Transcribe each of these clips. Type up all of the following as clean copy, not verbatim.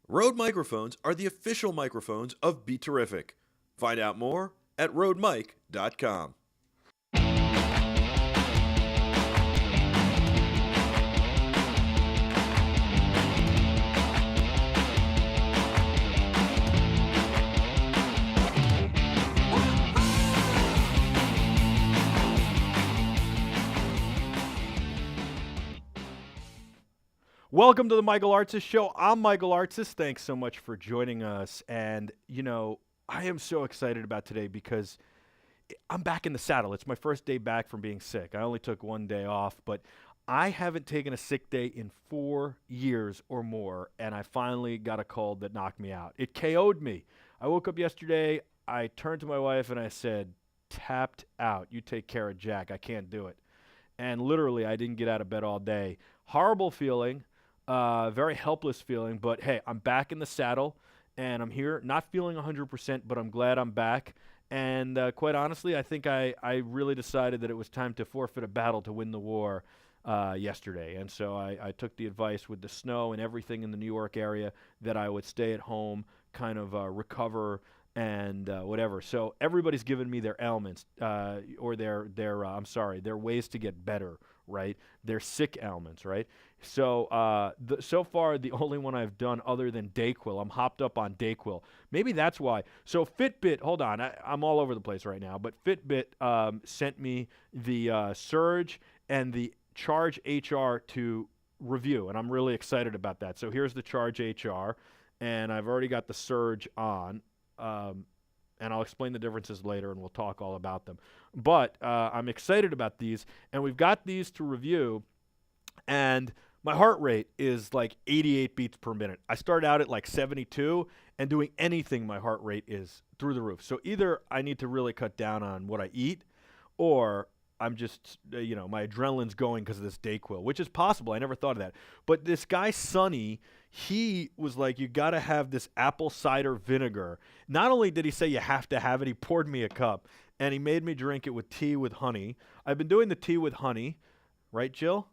Rode microphones are the official microphones of Be Terrific. Find out more at rodemic.com. Welcome to the Michael Artsis Show. I'm Michael Artsis. Thanks so much for joining us. And, I am so excited about today because I'm back in the saddle. It's my first day back from being sick. I only took one day off, but I haven't taken a sick day in 4 years or more, and I finally got a cold that knocked me out. It KO'd me. I woke up yesterday. I turned to my wife and I said, tapped out. You take care of Jack. I can't do it. And literally, I didn't get out of bed all day. Horrible feeling. Very helpless feeling, but hey, I'm back in the saddle, and I'm here, not feeling 100%, but I'm glad I'm back. And quite honestly, I think I really decided that it was time to forfeit a battle to win the war yesterday. And so I took the advice with the snow and everything in the New York area that I would stay at home, kind of recover and whatever. So everybody's given me their ailments or their their ways to get better, right? Their sick ailments, right? So so far, the only one I've done other than Dayquil, I'm hopped up on Dayquil. Maybe that's why. So Fitbit, hold on, I'm all over the place right now, but Fitbit sent me the Surge and the Charge HR to review, and I'm really excited about that. So here's the Charge HR, and I've already got the Surge on. And I'll explain the differences later, and we'll talk all about them. But I'm excited about these, and we've got these to review, and my heart rate is like 88 beats per minute. I start out at like 72, and doing anything, my heart rate is through the roof. So either I need to really cut down on what I eat, or I'm just, my adrenaline's going because of this Dayquil, which is possible. I never thought of that. But this guy, Sonny, he was like, you got to have this apple cider vinegar. Not only did he say you have to have it, he poured me a cup, and he made me drink it with tea with honey. I've been doing the tea with honey, right, Jill?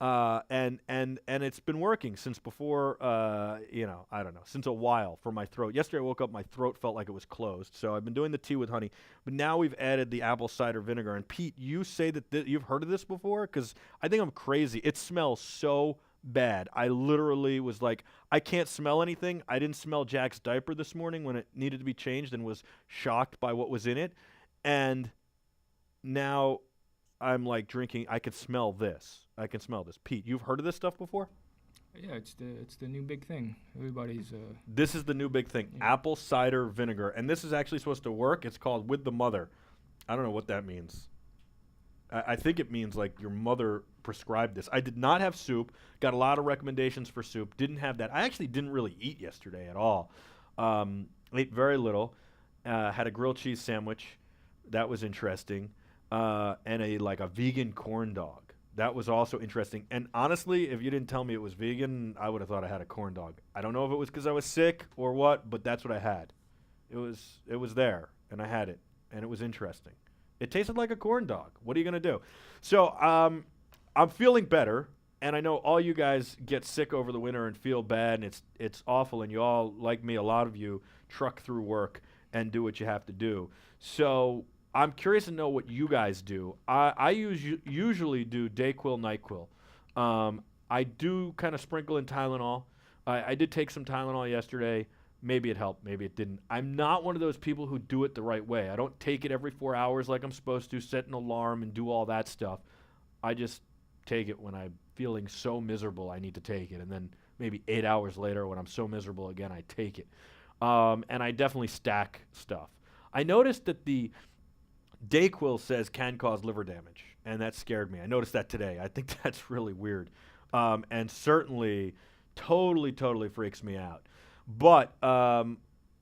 And it's been working since before, I don't know, since a while for my throat. Yesterday I woke up, my throat felt like it was closed. So I've been doing the tea with honey, but now we've added the apple cider vinegar. And Pete, you say that you've heard of this before? Because I think I'm crazy. It smells so bad. I literally was like, I can't smell anything. I didn't smell Jack's diaper this morning when it needed to be changed and was shocked by what was in it. And now I'm like drinking. I could smell this. I can smell this. Pete, you've heard of this stuff before? Yeah, it's the new big thing. Everybody's This is the new big thing. Yeah. Apple cider vinegar. And this is actually supposed to work. It's called With the Mother. I don't know what that means. I think it means like your mother prescribed this. I did not have soup. Got a lot of recommendations for soup. Didn't have that. I actually didn't really eat yesterday at all. Ate very little. Had a grilled cheese sandwich. That was interesting. And a vegan corn dog. That was also interesting. And honestly, if you didn't tell me it was vegan, I would have thought I had a corn dog. I don't know if it was because I was sick or what, but that's what I had. It was there, and I had it, and it was interesting. It tasted like a corn dog. What are you going to do? So I'm feeling better, and I know all you guys get sick over the winter and feel bad, and it's awful, and you all, like me, a lot of you, truck through work and do what you have to do. So I'm curious to know what you guys do. I usually do Dayquil, NyQuil. I do kind of sprinkle in Tylenol. I did take some Tylenol yesterday. Maybe it helped, maybe it didn't. I'm not one of those people who do it the right way. I don't take it every 4 hours like I'm supposed to, set an alarm and do all that stuff. I just take it when I'm feeling so miserable I need to take it. And then maybe 8 hours later when I'm so miserable again, I take it. And I definitely stack stuff. I noticed that the Dayquil says can cause liver damage, and that scared me. I noticed that today. I think that's really weird, and certainly totally freaks me out. But I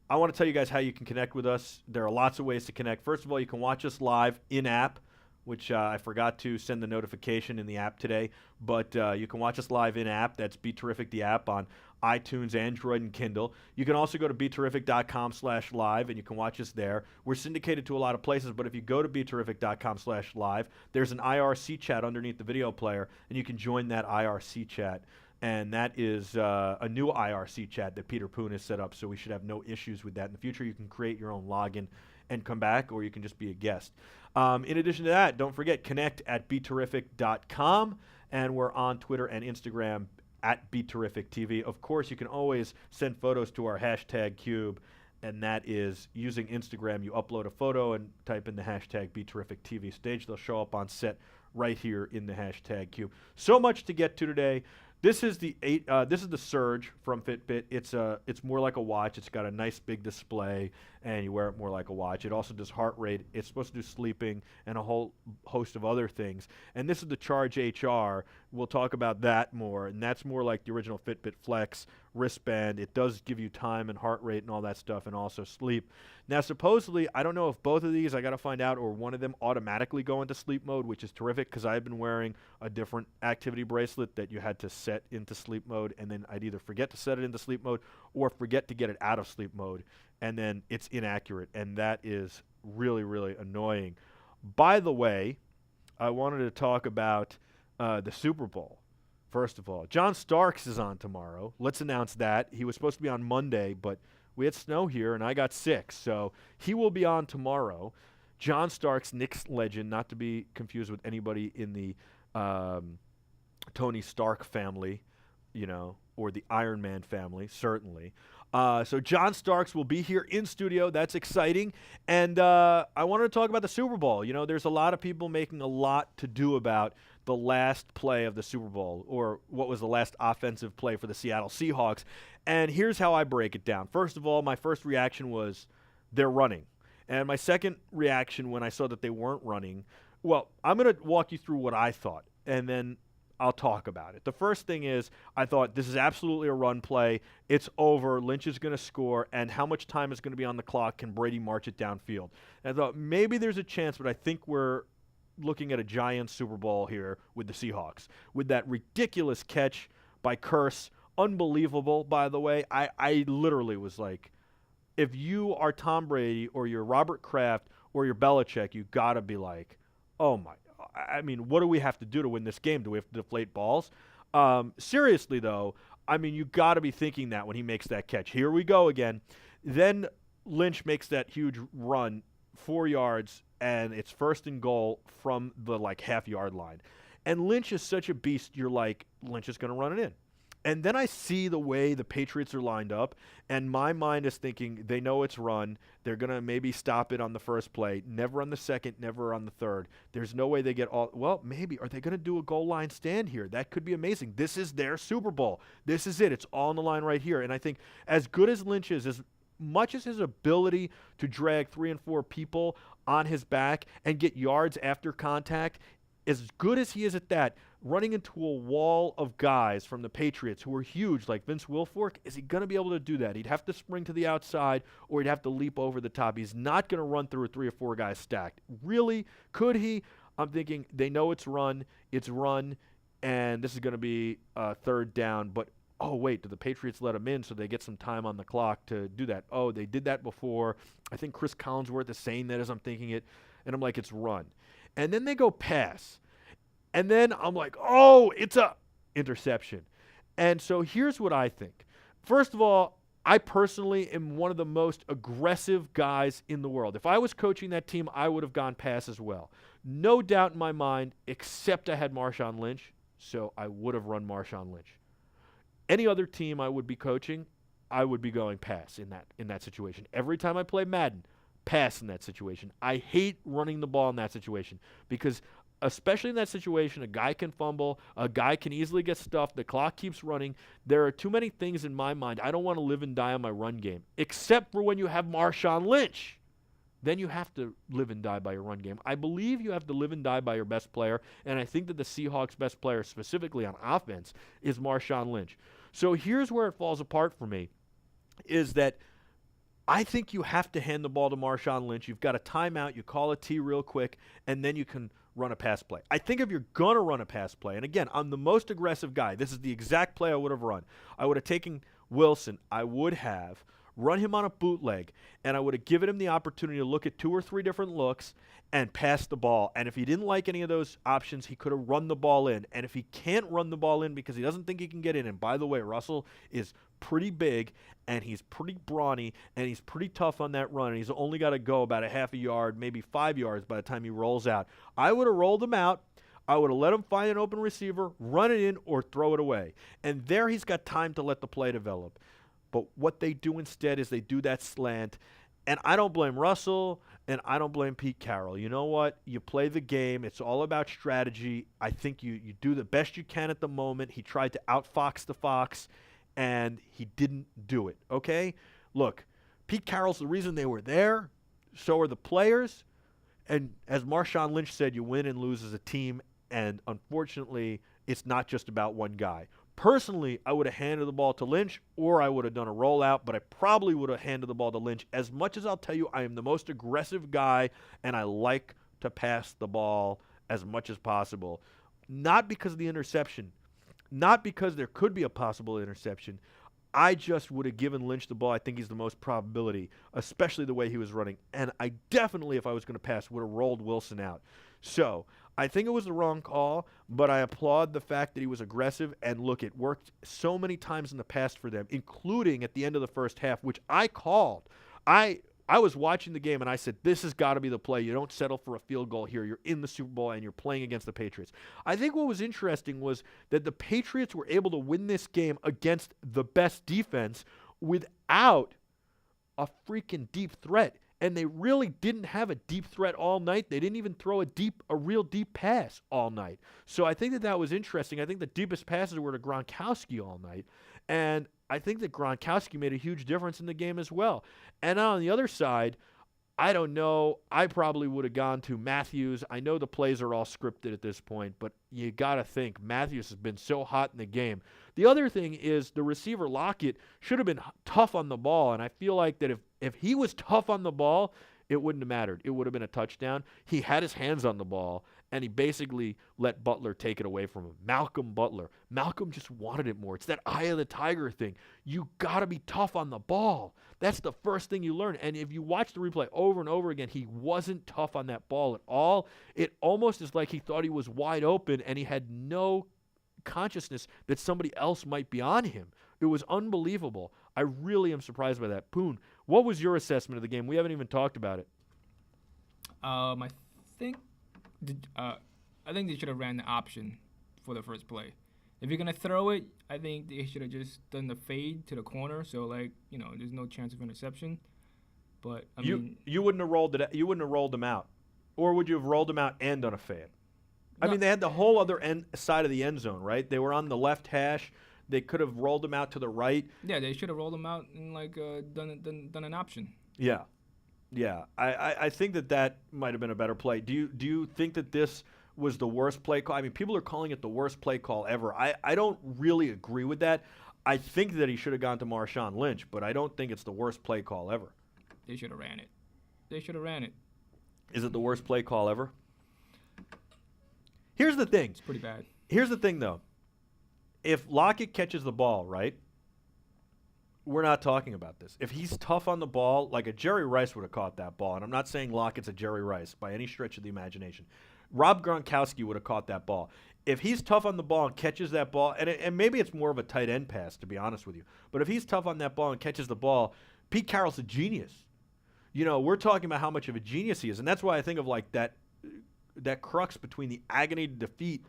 want to tell you guys how you can connect with us. There are lots of ways to connect. First of all, you can watch us live in-app, which I forgot to send the notification in the app today. But you can watch us live in-app. That's Be Terrific, the app, on iTunes, Android, and Kindle. You can also go to BeTerrific.com/live, and you can watch us there. We're syndicated to a lot of places, but if you go to BeTerrific.com/live, there's an IRC chat underneath the video player, and you can join that IRC chat and that is a new IRC chat that Peter Poon has set up, so we should have no issues with that. In the future, you can create your own login and come back, or you can just be a guest. In addition to that, don't forget, connect@beterrific.com, and we're on Twitter and Instagram @BeTerricTV. Of course, you can always send photos to our hashtag cube, and that is using Instagram. You upload a photo and type in the hashtag BeTerricTV stage. They'll show up on set right here in the hashtag cube. So much to get to today. This is the Surge from Fitbit. It's more like a watch. It's got a nice big display, and you wear it more like a watch. It also does heart rate. It's supposed to do sleeping and a whole host of other things. And this is the Charge HR. We'll talk about that more, and that's more like the original Fitbit Flex wristband. It does give you time and heart rate and all that stuff, and also sleep. Now, supposedly, I don't know if both of these, I got to find out, or one of them automatically go into sleep mode, which is terrific, because I've been wearing a different activity bracelet that you had to set into sleep mode, and then I'd either forget to set it into sleep mode or forget to get it out of sleep mode, and then it's inaccurate, and that is really, really annoying. By the way, I wanted to talk about the Super Bowl. First of all, John Starks is on tomorrow. Let's announce that. He was supposed to be on Monday, but we had snow here, and I got sick, so he will be on tomorrow. John Starks, Knicks legend, not to be confused with anybody in the Tony Stark family, or the Iron Man family, certainly. So John Starks will be here in studio. That's exciting. And I wanted to talk about the Super Bowl. There's a lot of people making a lot to do about the last play of the Super Bowl, or what was the last offensive play for the Seattle Seahawks. And here's how I break it down. First of all, my first reaction was they're running. And my second reaction when I saw that they weren't running, well, I'm going to walk you through what I thought, and then I'll talk about it. The first thing is I thought this is absolutely a run play. It's over. Lynch is going to score, and how much time is going to be on the clock? Can Brady march it downfield? And I thought maybe there's a chance, but I think we're looking at a giant Super Bowl here with the Seahawks. With that ridiculous catch by Curse, unbelievable, by the way. I literally was like, if you are Tom Brady or you're Robert Kraft or you're Belichick, you got to be like, oh my, I mean, what do we have to do to win this game? Do we have to deflate balls? Seriously, though, I mean, you got to be thinking that when he makes that catch. Here we go again. Then Lynch makes that huge run, 4 yards, and it's 1st and goal from the half-yard line. And Lynch is such a beast, you're like, Lynch is going to run it in. And then I see the way the Patriots are lined up, and my mind is thinking they know it's run. They're going to maybe stop it on the first play, never on the second, never on the third. There's no way they get all – well, maybe. Are they going to do a goal line stand here? That could be amazing. This is their Super Bowl. This is it. It's all on the line right here. And I think as good as Lynch is, as much as his ability to drag 3 and 4 people on his back and get yards after contact, as good as he is at that, running into a wall of guys from the Patriots who are huge, like Vince Wilfork, is he going to be able to do that? He'd have to spring to the outside, or he'd have to leap over the top. He's not going to run through 3 or 4 guys stacked. Really? Could he? I'm thinking they know it's run, and this is going to be 3rd down, but oh, wait, do the Patriots let him in so they get some time on the clock to do that? Oh, they did that before. I think Chris Collinsworth is saying that as I'm thinking it, and I'm like, it's run. And then they go pass. And then I'm like, oh, it's a interception. And so here's what I think. First of all, I personally am one of the most aggressive guys in the world. If I was coaching that team, I would have gone pass as well. No doubt in my mind, except I had Marshawn Lynch, so I would have run Marshawn Lynch. Any other team I would be coaching, I would be going pass in that situation. Every time I play Madden, pass in that situation. I hate running the ball in that situation because especially in that situation, a guy can fumble, a guy can easily get stuffed, the clock keeps running. There are too many things in my mind. I don't want to live and die on my run game, except for when you have Marshawn Lynch. Then you have to live and die by your run game. I believe you have to live and die by your best player, and I think that the Seahawks' best player, specifically on offense, is Marshawn Lynch. So here's where it falls apart for me, is that I think you have to hand the ball to Marshawn Lynch. You've got a timeout, you call a T real quick, and then you can run a pass play. I think if you're going to run a pass play, and again, I'm the most aggressive guy. This is the exact play I would have run. I would have taken Wilson. I would have run him on a bootleg, and I would have given him the opportunity to look at 2 or 3 different looks and pass the ball. And if he didn't like any of those options, he could have run the ball in. And if he can't run the ball in because he doesn't think he can get in, and by the way, Russell is pretty big, and he's pretty brawny, and he's pretty tough on that run, and he's only got to go about a half a yard, maybe 5 yards by the time he rolls out. I would have rolled him out. I would have let him find an open receiver, run it in, or throw it away. And there he's got time to let the play develop. But what they do instead is they do that slant. And I don't blame Russell, and I don't blame Pete Carroll. You know what? You play the game. It's all about strategy. I think you do the best you can at the moment. He tried to outfox the fox, and he didn't do it, okay? Look, Pete Carroll's the reason they were there. So are the players. And as Marshawn Lynch said, you win and lose as a team, and unfortunately, it's not just about one guy. Personally, I would have handed the ball to Lynch, or I would have done a rollout, but I probably would have handed the ball to Lynch. As much as I'll tell you I am the most aggressive guy, and I like to pass the ball as much as possible. Not because of the interception, not because there could be a possible interception. I just would have given Lynch the ball. I think he's the most probability, especially the way he was running. And I definitely, if I was going to pass, would have rolled Wilson out. So I think it was the wrong call, but I applaud the fact that he was aggressive. And look, it worked so many times in the past for them, including at the end of the first half, which I called. I was watching the game, and I said, this has got to be the play. You don't settle for a field goal here. You're in the Super Bowl, and you're playing against the Patriots. I think what was interesting was that the Patriots were able to win this game against the best defense without a freaking deep threat. And they really didn't have a deep threat all night. They didn't even throw a real deep pass all night. So I think that was interesting. I think the deepest passes were to Gronkowski all night. And I think that Gronkowski made a huge difference in the game as well. And on the other side, I don't know. I probably would have gone to Matthews. I know the plays are all scripted at this point, but you got to think Matthews has been so hot in the game. The other thing is the receiver Lockett should have been tough on the ball, and I feel like that if he was tough on the ball, it wouldn't have mattered. It would have been a touchdown. He had his hands on the ball, and he basically let Butler take it away from him. Malcolm Butler. Malcolm just wanted it more. It's that eye of the tiger thing. You got to be tough on the ball. That's the first thing you learn. And if you watch the replay over and over again, he wasn't tough on that ball at all. It almost is like he thought he was wide open, and he had no consciousness that somebody else might be on him. It was unbelievable. I really am surprised by that. Poon, what was your assessment of the game? We haven't even talked about it. I think they should have ran the option for the first play. If you're gonna throw it, I think they should have just done the fade to the corner, so there's no chance of interception. But you wouldn't have rolled it. You wouldn't have rolled them out, or would you have rolled them out and done a fade? I mean, they had the whole other side of the end zone, right? They were on the left hash. They could have rolled them out to the right. Yeah, they should have rolled them out and done an option. Yeah. I think that might have been a better play. Do you think that this was the worst play call? I mean, people are calling it the worst play call ever. I don't really agree with that. I think that he should have gone to Marshawn Lynch, but I don't think it's the worst play call ever. They should have ran it. Is it the worst play call ever? Here's the thing. It's pretty bad. Here's the thing, though. If Lockett catches the ball, right, we're not talking about this. If he's tough on the ball, like a Jerry Rice would have caught that ball, and I'm not saying Lockett's a Jerry Rice by any stretch of the imagination. Rob Gronkowski would have caught that ball. If he's tough on the ball and catches that ball, and maybe it's more of a tight end pass, to be honest with you, but if he's tough on that ball and catches the ball, Pete Carroll's a genius. We're talking about how much of a genius he is, and that's why I think of like that crux between the agony of defeat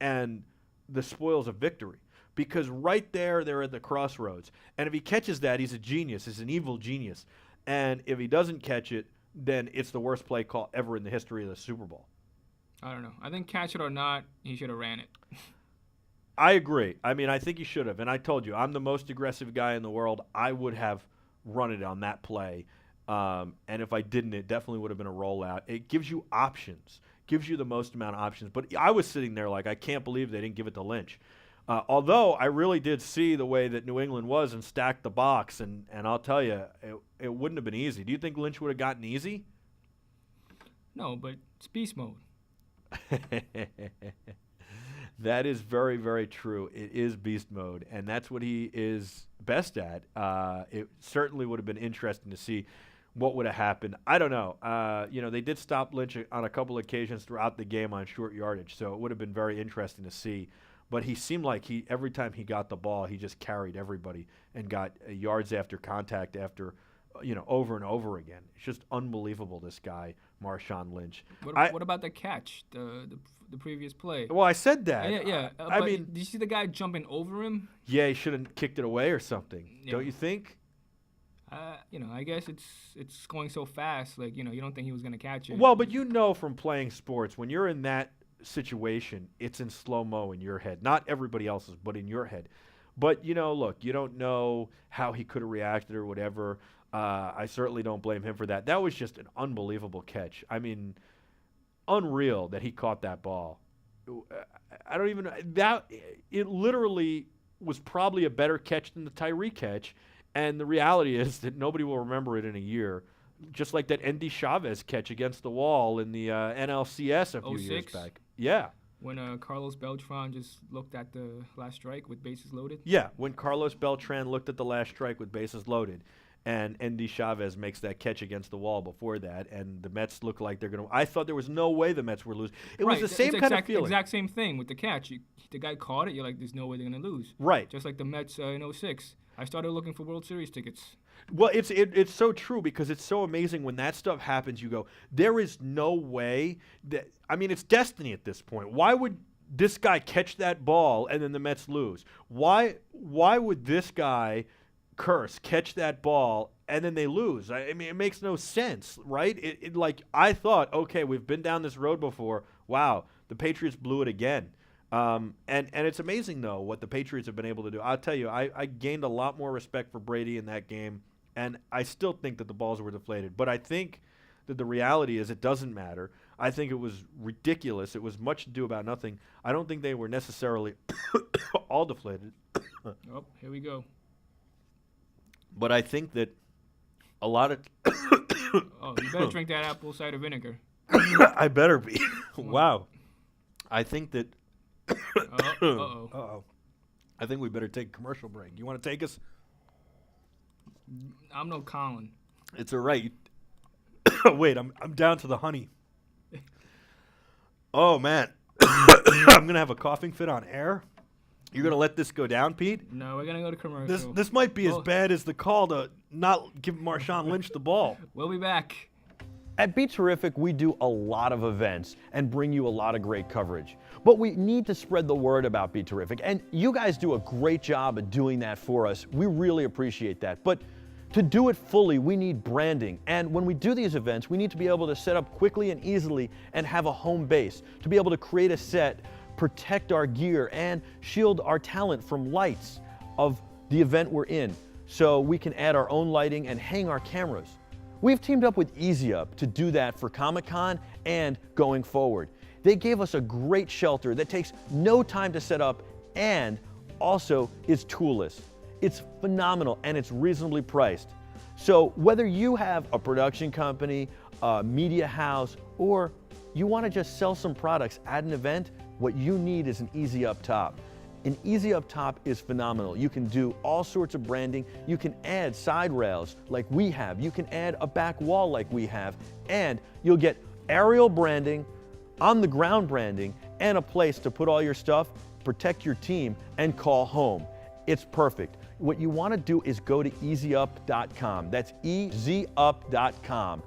and the spoils of victory. Because right there, they're at the crossroads. And if he catches that, he's a genius. He's an evil genius. And if he doesn't catch it, then it's the worst play call ever in the history of the Super Bowl. I don't know. I think catch it or not, he should have ran it. I agree. I mean, I think he should have. And I told you, I'm the most aggressive guy in the world. I would have run it on that play. And if I didn't, it definitely would have been a rollout. It gives you options. Gives you the most amount of options. But I was sitting there like, I can't believe they didn't give it to Lynch. Although I really did see the way that New England was and stacked the box, and I'll tell you, it wouldn't have been easy. Do you think Lynch would have gotten easy? No, but it's beast mode. That is very, very true. It is beast mode, and that's what he is best at. It certainly would have been interesting to see what would have happened. I don't know. They did stop Lynch on a couple of occasions throughout the game on short yardage, so it would have been very interesting to see. But he seemed like every time he got the ball, he just carried everybody and got yards after contact after, over and over again. It's just unbelievable, this guy, Marshawn Lynch. What about the catch, the previous play? Well, I said that. Yeah. I mean, did you see the guy jumping over him? Yeah, he should have kicked it away or something. Yeah. Don't you think? I guess it's going so fast. Like, you don't think he was gonna catch it. Well, but from playing sports, when you're in that situation, it's in slow-mo in your head. Not everybody else's, but in your head. But, look, you don't know how he could have reacted or whatever. I certainly don't blame him for that. That was just an unbelievable catch. I mean, unreal that he caught that ball. I don't even know. It literally was probably a better catch than the Tyree catch. And the reality is that nobody will remember it in a year. Just like that Andy Chavez catch against the wall in the NLCS a few years back. Yeah. When Carlos Beltran just looked at the last strike with bases loaded? Yeah, when Carlos Beltran looked at the last strike with bases loaded. And Andy Chavez makes that catch against the wall before that, and the Mets look like they're going to – I thought there was no way the Mets were losing. It was the same kind of feeling. Exact same thing with the catch. The guy caught it. You're like, there's no way they're going to lose. Right. Just like the Mets in 06. I started looking for World Series tickets. Well, it's so true because it's so amazing when that stuff happens. You go, there is no way that – I mean, it's destiny at this point. Why would this guy catch that ball and then the Mets lose? Why would this guy – catch that ball, and then they lose? I mean, it makes no sense, right? I thought, okay, we've been down this road before. Wow, the Patriots blew it again. And it's amazing, though, what the Patriots have been able to do. I'll tell you, I gained a lot more respect for Brady in that game, and I still think that the balls were deflated. But I think that the reality is it doesn't matter. I think it was ridiculous. It was much ado about nothing. I don't think they were necessarily all deflated. Oh, here we go. But I think that a lot of oh, you better drink that apple cider vinegar. I better be. Wow. I think that Uh-oh. I think we better take a commercial break. You want to take us? I'm no Colin. It's all right. Wait, I'm down to the honey. Oh man. I'm going to have a coughing fit on air. You're going to let this go down, Pete? No, we're going to go to commercial. This might be as bad as the call to not give Marshawn Lynch the ball. We'll be back. At Be Terrific, we do a lot of events and bring you a lot of great coverage. But we need to spread the word about Be Terrific, and you guys do a great job of doing that for us. We really appreciate that. But to do it fully, we need branding. And when we do these events, we need to be able to set up quickly and easily and have a home base, to be able to create a set, protect our gear, and shield our talent from lights of the event we're in, so we can add our own lighting and hang our cameras. We've teamed up with EasyUp to do that for Comic-Con and going forward. They gave us a great shelter that takes no time to set up and also is toolless. It's phenomenal and it's reasonably priced. So whether you have a production company, a media house, or you want to just sell some products at an event, what you need is an EasyUp top. An EasyUp top is phenomenal. You can do all sorts of branding. You can add side rails like we have. You can add a back wall like we have. And you'll get aerial branding, on the ground branding, and a place to put all your stuff, protect your team, and call home. It's perfect. What you want to do is go to easyup.com. That's easyup.com.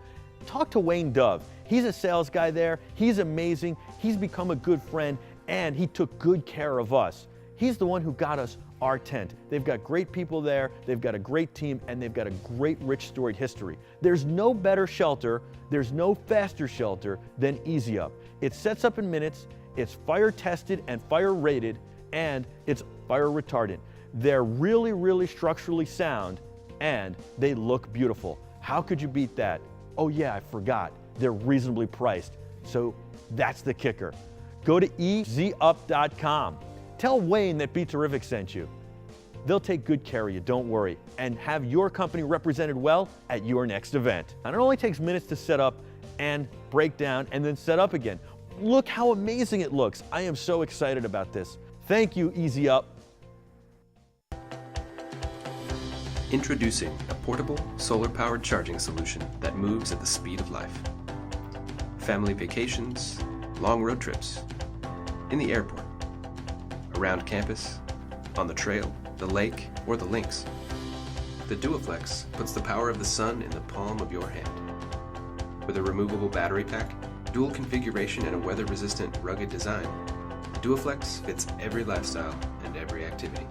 Talk to Wayne Dove. He's a sales guy there. He's amazing. He's become a good friend, and he took good care of us. He's the one who got us our tent. They've got great people there, they've got a great team, and they've got a great, rich, storied history. There's no better shelter, there's no faster shelter than EasyUp. It sets up in minutes, it's fire tested and fire rated, and it's fire retardant. They're really, really structurally sound, and they look beautiful. How could you beat that? Oh yeah, I forgot. They're reasonably priced. So that's the kicker. Go to easyup.com. Tell Wayne that Be Terrific sent you. They'll take good care of you, don't worry, and have your company represented well at your next event. And it only takes minutes to set up and break down and then set up again. look how amazing it looks. I am so excited about this. Thank you, Easy Up. Introducing a portable, solar-powered charging solution that moves at the speed of life. Family vacations, long road trips, in the airport, around campus, on the trail, the lake, or the links. The DuoFlex puts the power of the sun in the palm of your hand. With a removable battery pack, dual configuration, and a weather-resistant, rugged design, the DuoFlex fits every lifestyle and every activity.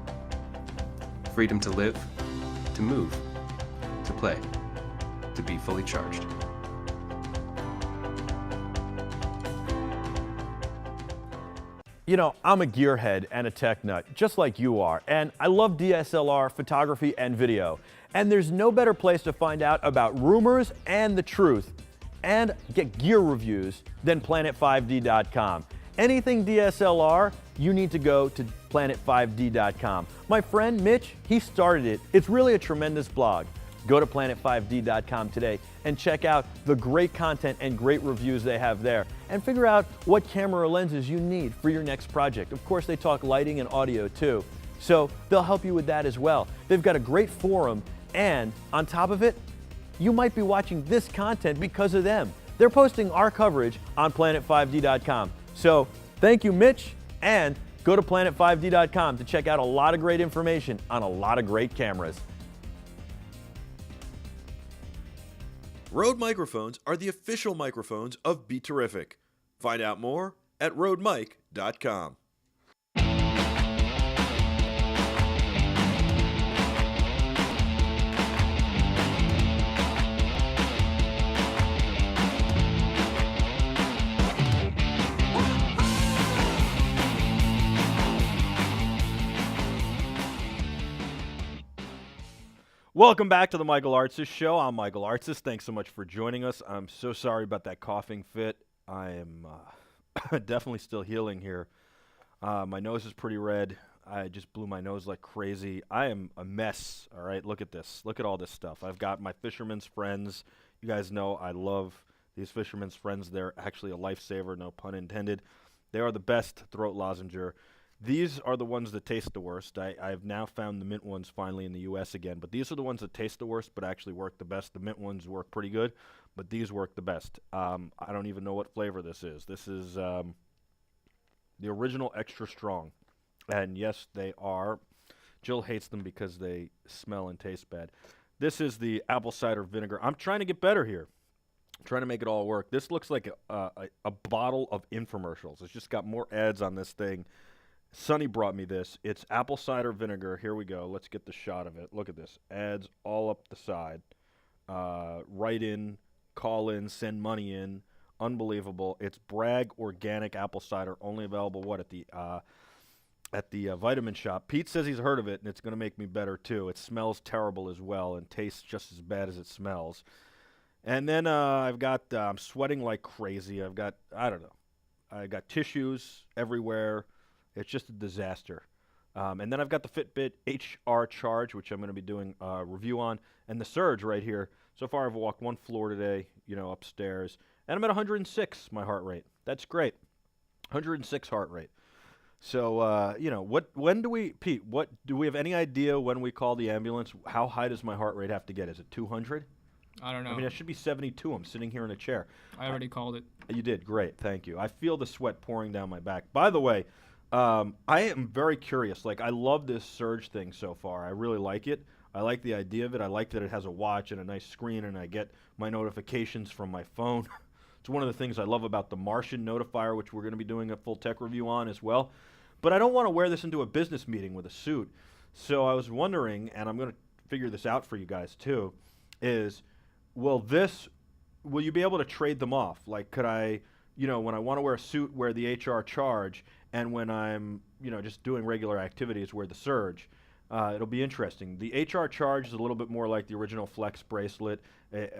Freedom to live, to move, to play, to be fully charged. You know, I'm a gearhead and a tech nut, just like you are, and I love DSLR photography and video. And there's no better place to find out about rumors and the truth and get gear reviews than planet5d.com. Anything DSLR, you need to go to planet5d.com. My friend Mitch, he started it. It's really a tremendous blog. Go to planet5d.com today and check out the great content and great reviews they have there, and figure out what camera lenses you need for your next project. Of course, they talk lighting and audio too, so they'll help you with that as well. They've got a great forum, and on top of it, you might be watching this content because of them. They're posting our coverage on planet5d.com. So thank you, Mitch, and go to planet5d.com to check out a lot of great information on a lot of great cameras. Rode microphones are the official microphones of Be Terrific. Find out more at rodemic.com. Welcome back to the Michael Artsis Show. I'm Michael Artsis. Thanks so much for joining us. I'm so sorry about that coughing fit. I am definitely still healing here. My nose is pretty red. I just blew my nose like crazy. I am a mess, all right? Look at this. Look at all this stuff. I've got my Fisherman's Friends. You guys know I love these Fisherman's Friends. They're actually a lifesaver, no pun intended. They are the best throat lozenger. These are the ones that taste the worst. I've now found the mint ones finally in the U.S. again, but these are the ones that taste the worst but actually work the best. The mint ones work pretty good, but these work the best. I don't even know what flavor this is. This is the original extra strong, and yes, they are. Jill hates them because they smell and taste bad. This is the apple cider vinegar. I'm trying to get better here. I'm trying to make it all work. This looks like a bottle of infomercials. It's just got more ads on this thing. Sonny brought me this. It's apple cider vinegar. Here we go. Let's get the shot of it. Look at this. Ads all up the side. Write in, call in, send money in. Unbelievable. It's Bragg organic apple cider. Only available, what, at the vitamin shop. Pete says he's heard of it, and it's going to make me better, too. It smells terrible as well and tastes just as bad as it smells. And then I've got, I'm sweating like crazy. I don't know. I got tissues everywhere. It's just a disaster. And then I've got the Fitbit HR Charge, which I'm going to be doing a review on, and the Surge right here. So far, I've walked one floor today, upstairs, and I'm at 106, my heart rate. That's great. 106 heart rate. So, when do we, Pete, do we have any idea when we call the ambulance? How high does my heart rate have to get? Is it 200? I don't know. I mean, it should be 72. I'm sitting here in a chair. I already called it. You did. Great. Thank you. I feel the sweat pouring down my back. By the way, I am very curious. Like, I love this Surge thing so far. I really like it. I like the idea of it. I like that it has a watch and a nice screen, and I get my notifications from my phone. It's one of the things I love about the Martian notifier, which we're going to be doing a full tech review on as well. But I don't want to wear this into a business meeting with a suit. So I was wondering, and I'm going to figure this out for you guys too, is will you be able to trade them off? Like, could I, when I want to wear a suit, wear the HR Charge, and when I'm, just doing regular activities, wear the Surge? It'll be interesting. The HR Charge is a little bit more like the original Flex bracelet,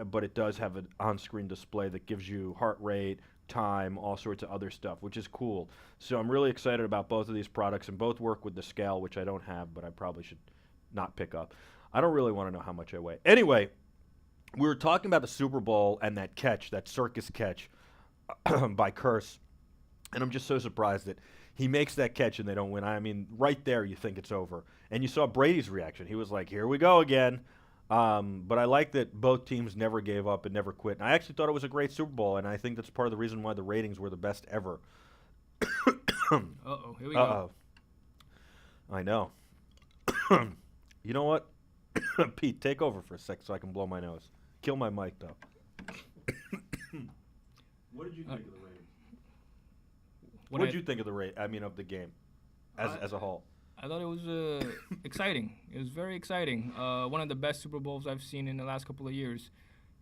but it does have an on-screen display that gives you heart rate, time, all sorts of other stuff, which is cool. So I'm really excited about both of these products, and both work with the scale, which I don't have, but I probably should not pick up. I don't really want to know how much I weigh. Anyway, we were talking about the Super Bowl and that catch, that circus catch by Curse. And I'm just so surprised that he makes that catch and they don't win. I mean, right there you think it's over. And you saw Brady's reaction. He was like, here we go again. But I like that both teams never gave up and never quit. And I actually thought it was a great Super Bowl, and I think that's part of the reason why the ratings were the best ever. Uh-oh, here we go. I know. You know what? Pete, take over for a sec so I can blow my nose. Kill my mic, though. What did you think of the ratings? What did you think of of the game as a whole? I thought it was exciting. It was very exciting. One of the best Super Bowls I've seen in the last couple of years.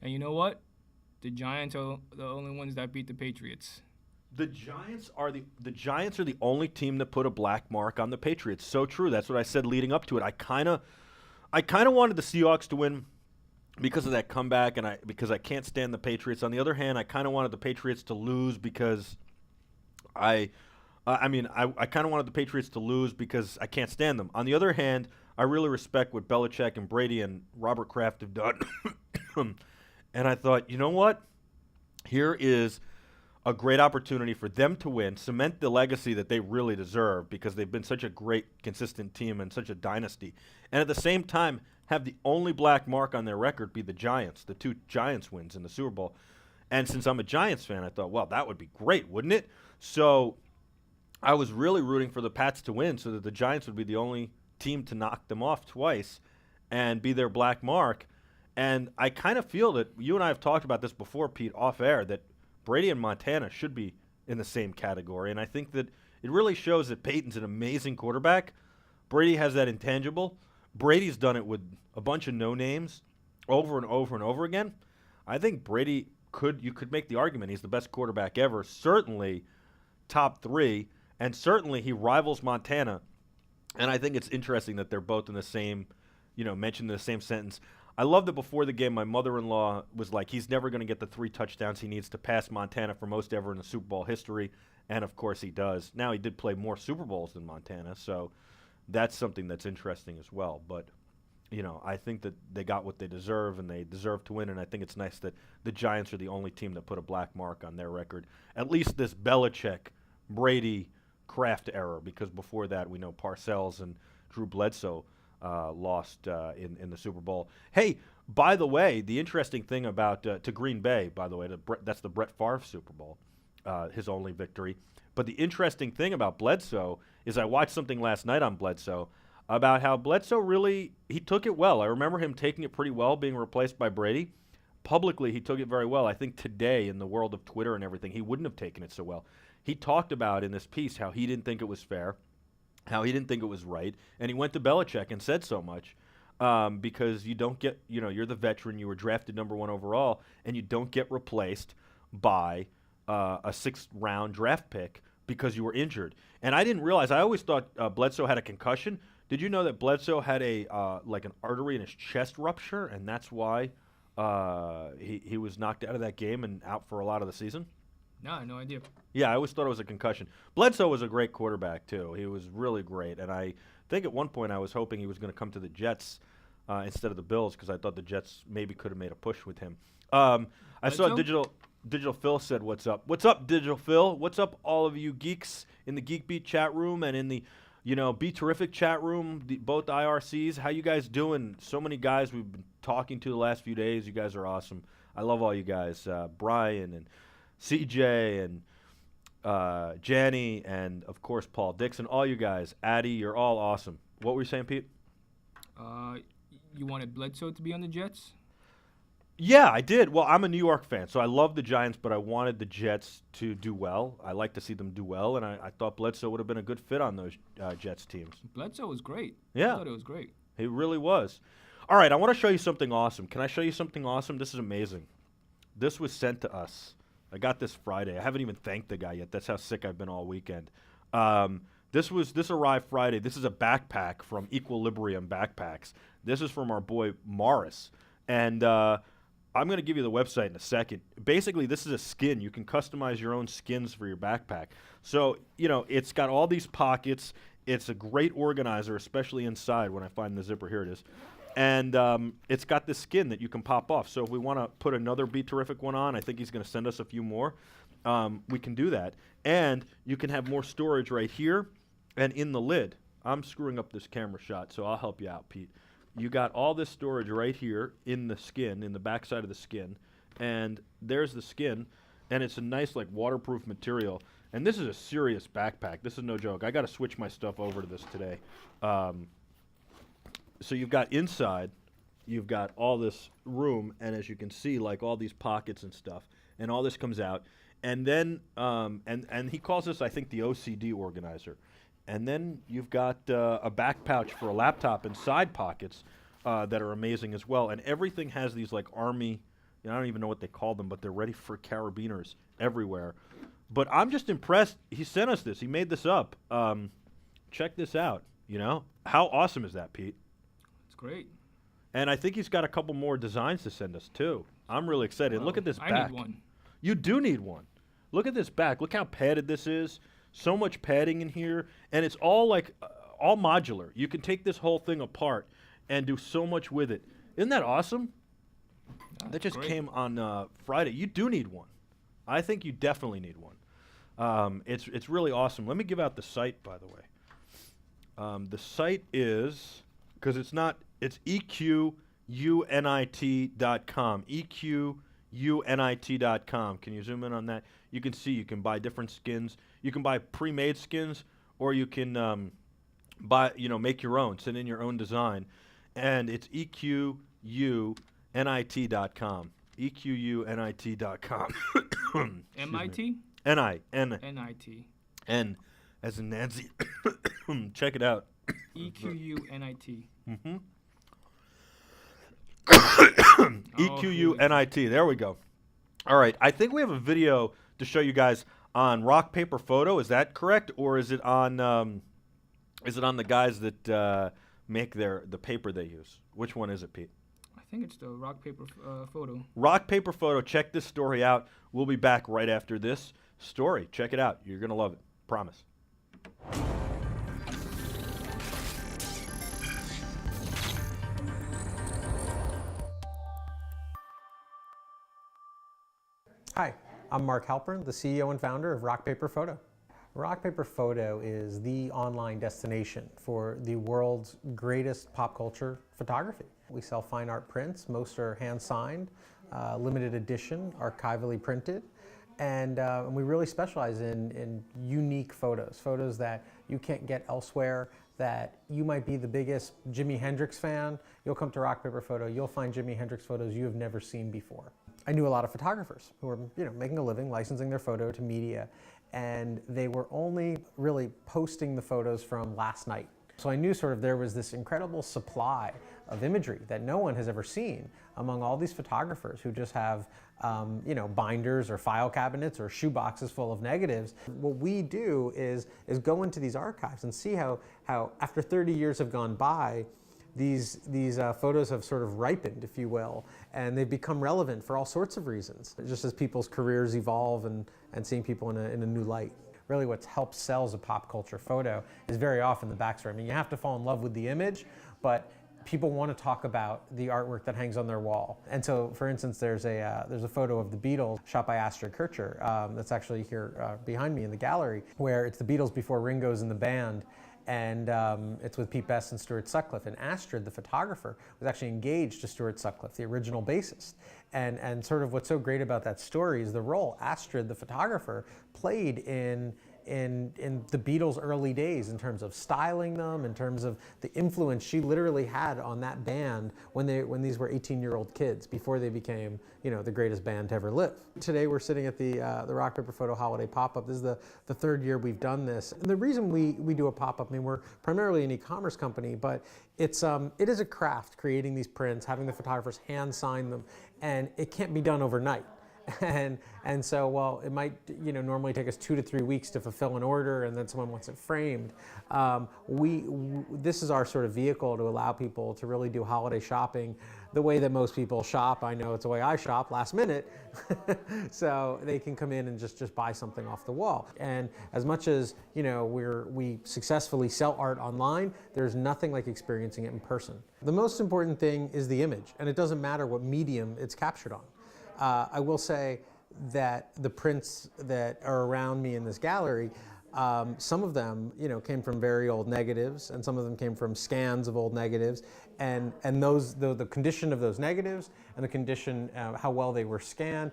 And you know what? The Giants are the only ones that beat the Patriots. The Giants are the only team that put a black mark on the Patriots. So true. That's what I said leading up to it. I kind of wanted the Seahawks to win because of that comeback, and because I can't stand the Patriots. On the other hand, I kind of wanted the Patriots to lose because I kind of wanted the Patriots to lose because I can't stand them. On the other hand, I really respect what Belichick and Brady and Robert Kraft have done. And I thought, you know what? Here is a great opportunity for them to win, cement the legacy that they really deserve because they've been such a great, consistent team and such a dynasty. And at the same time, have the only black mark on their record be the Giants, the 2 Giants wins in the Super Bowl. And since I'm a Giants fan, I thought, well, that would be great, wouldn't it? So I was really rooting for the Pats to win so that the Giants would be the only team to knock them off twice and be their black mark. And I kind of feel that you and I have talked about this before, Pete, off air, that Brady and Montana should be in the same category. And I think that it really shows that Peyton's an amazing quarterback. Brady has that intangible. Brady's done it with a bunch of no-names over and over and over again. I think Brady you could make the argument he's the best quarterback ever, certainly top 3, and certainly he rivals Montana. And I think it's interesting that they're both in the same, mentioned in the same sentence. I love that before the game, my mother-in-law was like, he's never going to get the 3 touchdowns he needs to pass Montana for most ever in the Super Bowl history. And, of course, he does. Now, he did play more Super Bowls than Montana, so that's something that's interesting as well. But, I think that they got what they deserve, and they deserve to win. And I think it's nice that the Giants are the only team that put a black mark on their record. At least this Belichick, Brady, Kraft era, because before that we know Parcells and Drew Bledsoe lost in the Super Bowl. Hey, by the way, the interesting thing about to Green Bay, by the way, that's the Brett Favre Super Bowl, his only victory. But the interesting thing about Bledsoe is I watched something last night on Bledsoe about how Bledsoe he took it well. I remember him taking it pretty well, being replaced by Brady. Publicly, he took it very well. I think today, in the world of Twitter and everything, he wouldn't have taken it so well. He talked about in this piece how he didn't think it was fair, how he didn't think it was right, and he went to Belichick and said so much because you don't get, you're the veteran, you were drafted number 1 overall, and you don't get replaced by a 6th-round draft pick because you were injured. And I didn't realize, I always thought Bledsoe had a concussion. Did you know that Bledsoe had an artery in his chest rupture, and that's why he was knocked out of that game and out for a lot of the season? No, I had no idea. Yeah, I always thought it was a concussion. Bledsoe was a great quarterback, too. He was really great. And I think at one point I was hoping he was going to come to the Jets instead of the Bills because I thought the Jets maybe could have made a push with him. I saw Digital Phil said, what's up? What's up, Digital Phil? What's up, all of you geeks in the Geek Beat chat room and in the, Be Terrific chat room, both IRCs? How you guys doing? So many guys we've been talking to the last few days. You guys are awesome. I love all you guys. Brian and CJ and Janny and, of course, Paul Dixon, all you guys. Addy, you're all awesome. What were you saying, Pete? You wanted Bledsoe to be on the Jets? Yeah, I did. Well, I'm a New York fan, so I love the Giants, but I wanted the Jets to do well. I like to see them do well, and I thought Bledsoe would have been a good fit on those Jets teams. Bledsoe was great. Yeah. I thought it was great. He really was. All right, I want to show you something awesome. Can I show you something awesome? This is amazing. This was sent to us. I got this Friday. I haven't even thanked the guy yet. That's how sick I've been all weekend. This arrived Friday. This is a backpack from Equilibrium Backpacks. This is from our boy Morris. And I'm going to give you the website in a second. Basically, this is a skin. You can customize your own skins for your backpack. So, it's got all these pockets. It's a great organizer, especially inside when I find the zipper. Here it is. And it's got this skin that you can pop off. So if we want to put another Be Terrific one on, I think he's going to send us a few more. we can do that. And you can have more storage right here and in the lid. I'm screwing up this camera shot, so I'll help you out, Pete. You got all this storage right here in the skin, in the backside of the skin, and there's the skin, and it's a nice, like, waterproof material. And this is a serious backpack. This is no joke. I got to switch my stuff over to this today. So you've got inside, you've got all this room, and as you can see, like, all these pockets and stuff, and all this comes out. And then, and he calls this, I think, the OCD organizer. And then you've got a back pouch for a laptop and side pockets that are amazing as well. And everything has these, like, army, I don't even know what they call them, but they're ready for carabiners everywhere. But I'm just impressed. He sent us this. He made this up. Check this out, you know? How awesome is that, Pete? It's great. And I think he's got a couple more designs to send us, too. I'm really excited. Well, Look at this back. I need one. You do need one. Look at this back. Look how padded this is. So much padding in here. And it's all, like, all modular. You can take this whole thing apart and do so much with it. Isn't that awesome? That's that just great. came on Friday. You do need one. I think you definitely need one. It's really awesome. Let me give out the site, by the way. The site is, because it's EQUnit.com. EQUnit.com. Can you zoom in on that? You can see you can buy different skins. You can buy pre-made skins, or you can buy, make your own, send in your own design. And it's EQUnit.com. EQUnit.com. MIT? N-I-T. N as in Nancy. Check it out. EQUnit. Mm-hmm. EQUnit. There we go. All right. I think we have a video to show you guys on rock, paper, photo. Is that correct, or is it on the guys that make the paper they use? Which one is it, Pete? I think it's the rock, paper, photo. Rock, paper, photo. Check this story out. We'll be back right after this story. Check it out. You're going to love it. Promise. Hi, I'm Mark Halpern, the CEO and founder of Rock Paper Photo. Rock Paper Photo is the online destination for the world's greatest pop culture photography. We sell fine art prints. Most are hand-signed, limited edition, archivally printed. And we really specialize in unique photos that you can't get elsewhere, that you might be the biggest Jimi Hendrix fan. You'll come to Rock Paper Photo, you'll find Jimi Hendrix photos you have never seen before. I knew a lot of photographers who were making a living licensing their photo to media, and they were only really posting the photos from last night. So I knew sort of there was this incredible supply of imagery that no one has ever seen among all these photographers who just have binders or file cabinets or shoe boxes full of negatives. What we do is go into these archives and see how after 30 years have gone by, these photos have sort of ripened, if you will, and they've become relevant for all sorts of reasons, just as people's careers evolve and seeing people in a new light. Really what's helped sells a pop culture photo is very often the backstory. I mean, you have to fall in love with the image, but people want to talk about the artwork that hangs on their wall. And so, for instance, there's a photo of the Beatles shot by Astrid Kircher that's actually here behind me in the gallery, where it's the Beatles before Ringo's in the band. And it's with Pete Best and Stuart Sutcliffe. And Astrid, the photographer, was actually engaged to Stuart Sutcliffe, the original bassist. And sort of what's so great about that story is the role Astrid, the photographer, played in the Beatles' early days in terms of styling them, in terms of the influence she literally had on that band when these were 18-year-old kids before they became the greatest band to ever live. Today we're sitting at the Rock Paper Photo Holiday Pop-Up. This is the third year we've done this. And the reason we do a pop-up, I mean, we're primarily an e-commerce company, but it is a craft creating these prints, having the photographers hand sign them, and it can't be done overnight. And so while it might normally take us 2 to 3 weeks to fulfill an order, and then someone wants it framed, this is our sort of vehicle to allow people to really do holiday shopping the way that most people shop. I know it's the way I shop, last minute, so they can come in and just buy something off the wall. And as much as we successfully sell art online, there's nothing like experiencing it in person. The most important thing is the image, and it doesn't matter what medium it's captured on. I will say that the prints that are around me in this gallery, some of them, came from very old negatives, and some of them came from scans of old negatives, and those the condition of those negatives and the condition, how well they were scanned,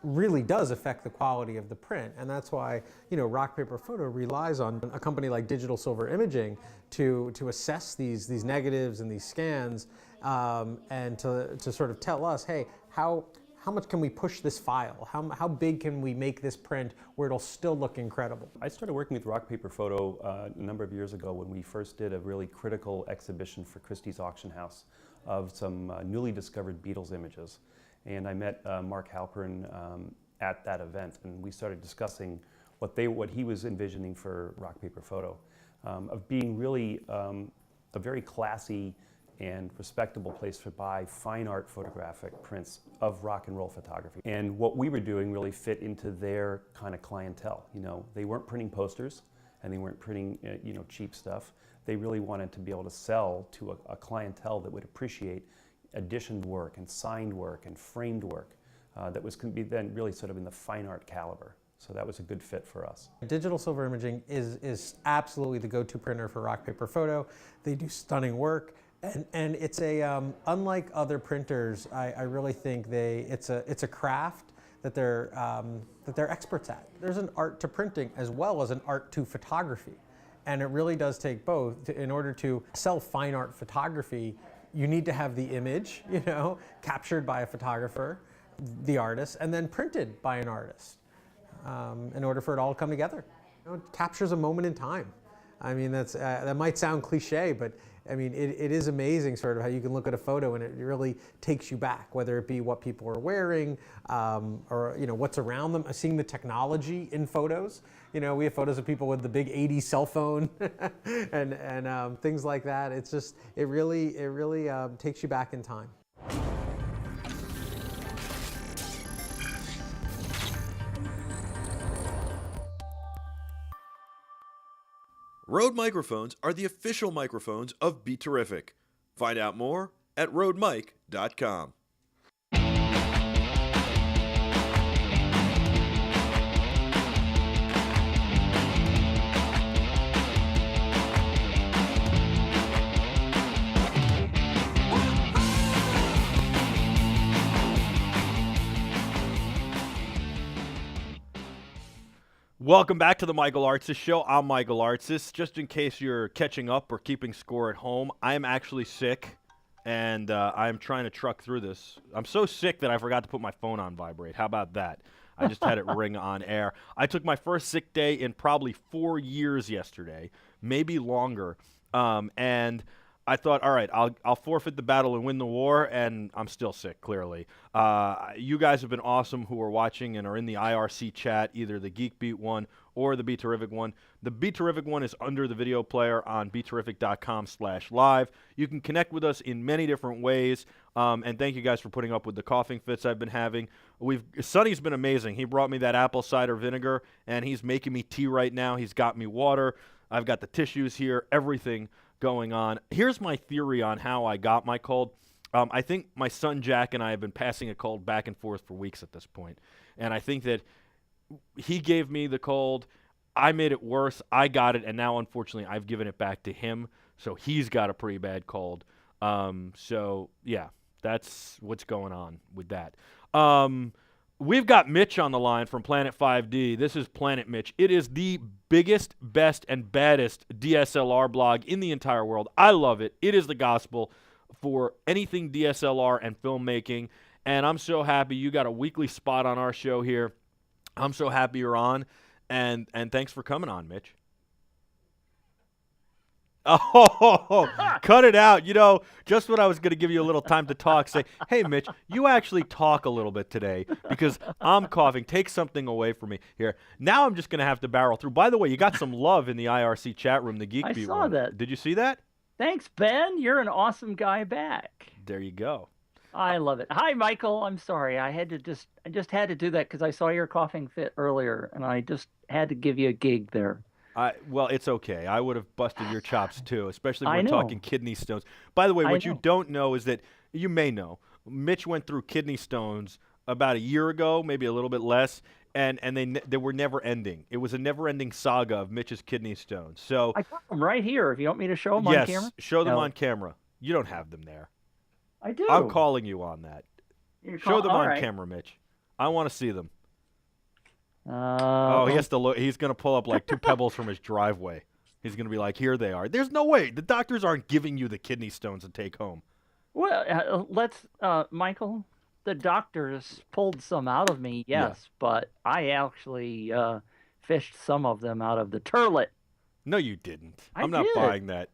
really does affect the quality of the print. And that's why, rock paper photo relies on a company like Digital Silver Imaging to assess these negatives and these scans, and to sort of tell us, hey, how much can we push this file? How big can we make this print where it'll still look incredible? I started working with rock paper photo a number of years ago when we first did a really critical exhibition for Christie's Auction House of some newly discovered Beatles images. And I met Mark Halpern at that event, and we started discussing what he was envisioning for rock paper photo, of being really a very classy and respectable place to buy fine art photographic prints of rock and roll photography. And what we were doing really fit into their kind of clientele. They weren't printing posters, and they weren't printing cheap stuff. They really wanted to be able to sell to a clientele that would appreciate editioned work and signed work and framed work that could be then really sort of in the fine art caliber. So that was a good fit for us. Digital Silver Imaging is absolutely the go-to printer for rock paper photo. They do stunning work, and it's unlike other printers. I really think it's a craft that they're experts at. There's an art to printing as well as an art to photography, and it really does take both. In order to sell fine art photography, you need to have the image, captured by a photographer, the artist, and then printed by an artist, in order for it all to come together. It captures a moment in time. I mean, that might sound cliche, but I mean, it is amazing sort of how you can look at a photo and it really takes you back, whether it be what people are wearing, or what's around them. Seeing the technology in photos. We have photos of people with the big 80s cell phone and things like that. It's just, it really takes you back in time. Rode microphones are the official microphones of Be Terrific. Find out more at rodemic.com. Welcome back to the Michael Artsis Show. I'm Michael Artsis. Just in case you're catching up or keeping score at home, I'm actually sick, and I'm trying to truck through this. I'm so sick that I forgot to put my phone on vibrate. How about that? I just had it ring on air. I took my first sick day in probably 4 years yesterday, maybe longer, and I thought, all right, I'll forfeit the battle and win the war, and I'm still sick, clearly. You guys have been awesome who are watching and are in the IRC chat, either the Geek Beat one or the Be Terrific one. The Be Terrific one is under the video player on beterrific.com/live. You can connect with us in many different ways, and thank you guys for putting up with the coughing fits I've been having. Sonny's been amazing. He brought me that apple cider vinegar, and he's making me tea right now. He's got me water. I've got the tissues here, everything going on. Here's my theory on how I got my cold. I think my son Jack and I have been passing a cold back and forth for weeks at this point. And I think that he gave me the cold. I made it worse. I got it. And now, unfortunately, I've given it back to him. So he's got a pretty bad cold. So, yeah, that's what's going on with that. We've got Mitch on the line from Planet 5D. This is Planet Mitch. It is the biggest, best, and baddest DSLR blog in the entire world. I love it. It is the gospel for anything DSLR and filmmaking, and I'm so happy you got a weekly spot on our show here. I'm so happy you're on, and thanks for coming on, Mitch. Oh, cut it out. Just when I was going to give you a little time to talk, say, hey, Mitch, you actually talk a little bit today because I'm coughing. Take something away from me here. Now I'm just going to have to barrel through. By the way, you got some love in the IRC chat room, the Geek Beat. I saw that. Did you see that? Thanks, Ben. You're an awesome guy back. There you go. I love it. Hi, Michael. I'm sorry. I just had to do that because I saw your coughing fit earlier, and I just had to give you a gig there. Well, it's okay. I would have busted your chops too, especially when we're talking kidney stones. By the way, what you don't know is that, you may know, Mitch went through kidney stones about a year ago, maybe a little bit less, and they were never ending. It was a never-ending saga of Mitch's kidney stones. So I got them right here. If you want me to show them on camera. yes, show them No. on camera. You don't have them there. I do. I'm calling you on that. Show them all on right. camera, Mitch. I want to see them. Oh, He has to look. He's going to pull up like 2 pebbles from his driveway. He's going to be like, here they are. There's no way. The doctors aren't giving you the kidney stones to take home. Well, Michael, the doctors pulled some out of me, yes, but I actually fished some of them out of the turlet. No, you didn't. I I'm not did. buying that.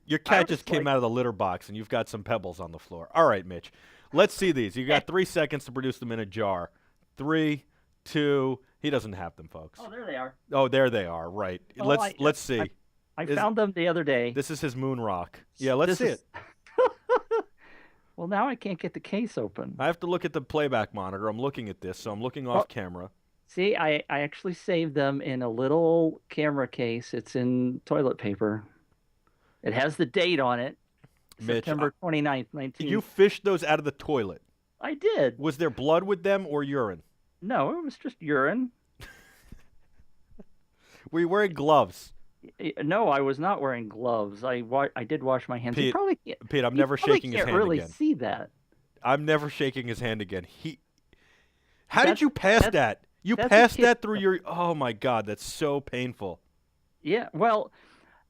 Your cat just came out of the litter box, and you've got some pebbles on the floor. All right, Mitch. Let's see these. You got 3 seconds to produce them in a jar. 3, 2. He doesn't have them, folks. Oh, there they are. Oh, there they are. Right. Oh, Let's see. I found them the other day. This is his moon rock. Yeah, let's see it. Well, now I can't get the case open. I have to look at the playback monitor. I'm looking at this, so I'm looking off camera. See, I actually saved them in a little camera case. It's in toilet paper. It has the date on it. Mitch, September 29th, 19. You fished those out of the toilet. I did. Was there blood with them or urine? No, it was just urine. Were you wearing gloves? No, I was not wearing gloves. I did wash my hands. Pete, Pete, I'm never probably shaking his can't hand really again. see that. I'm never shaking his hand again. How did you pass that? You that's a passed kid- that through your. Oh my God, that's so painful. Yeah, well,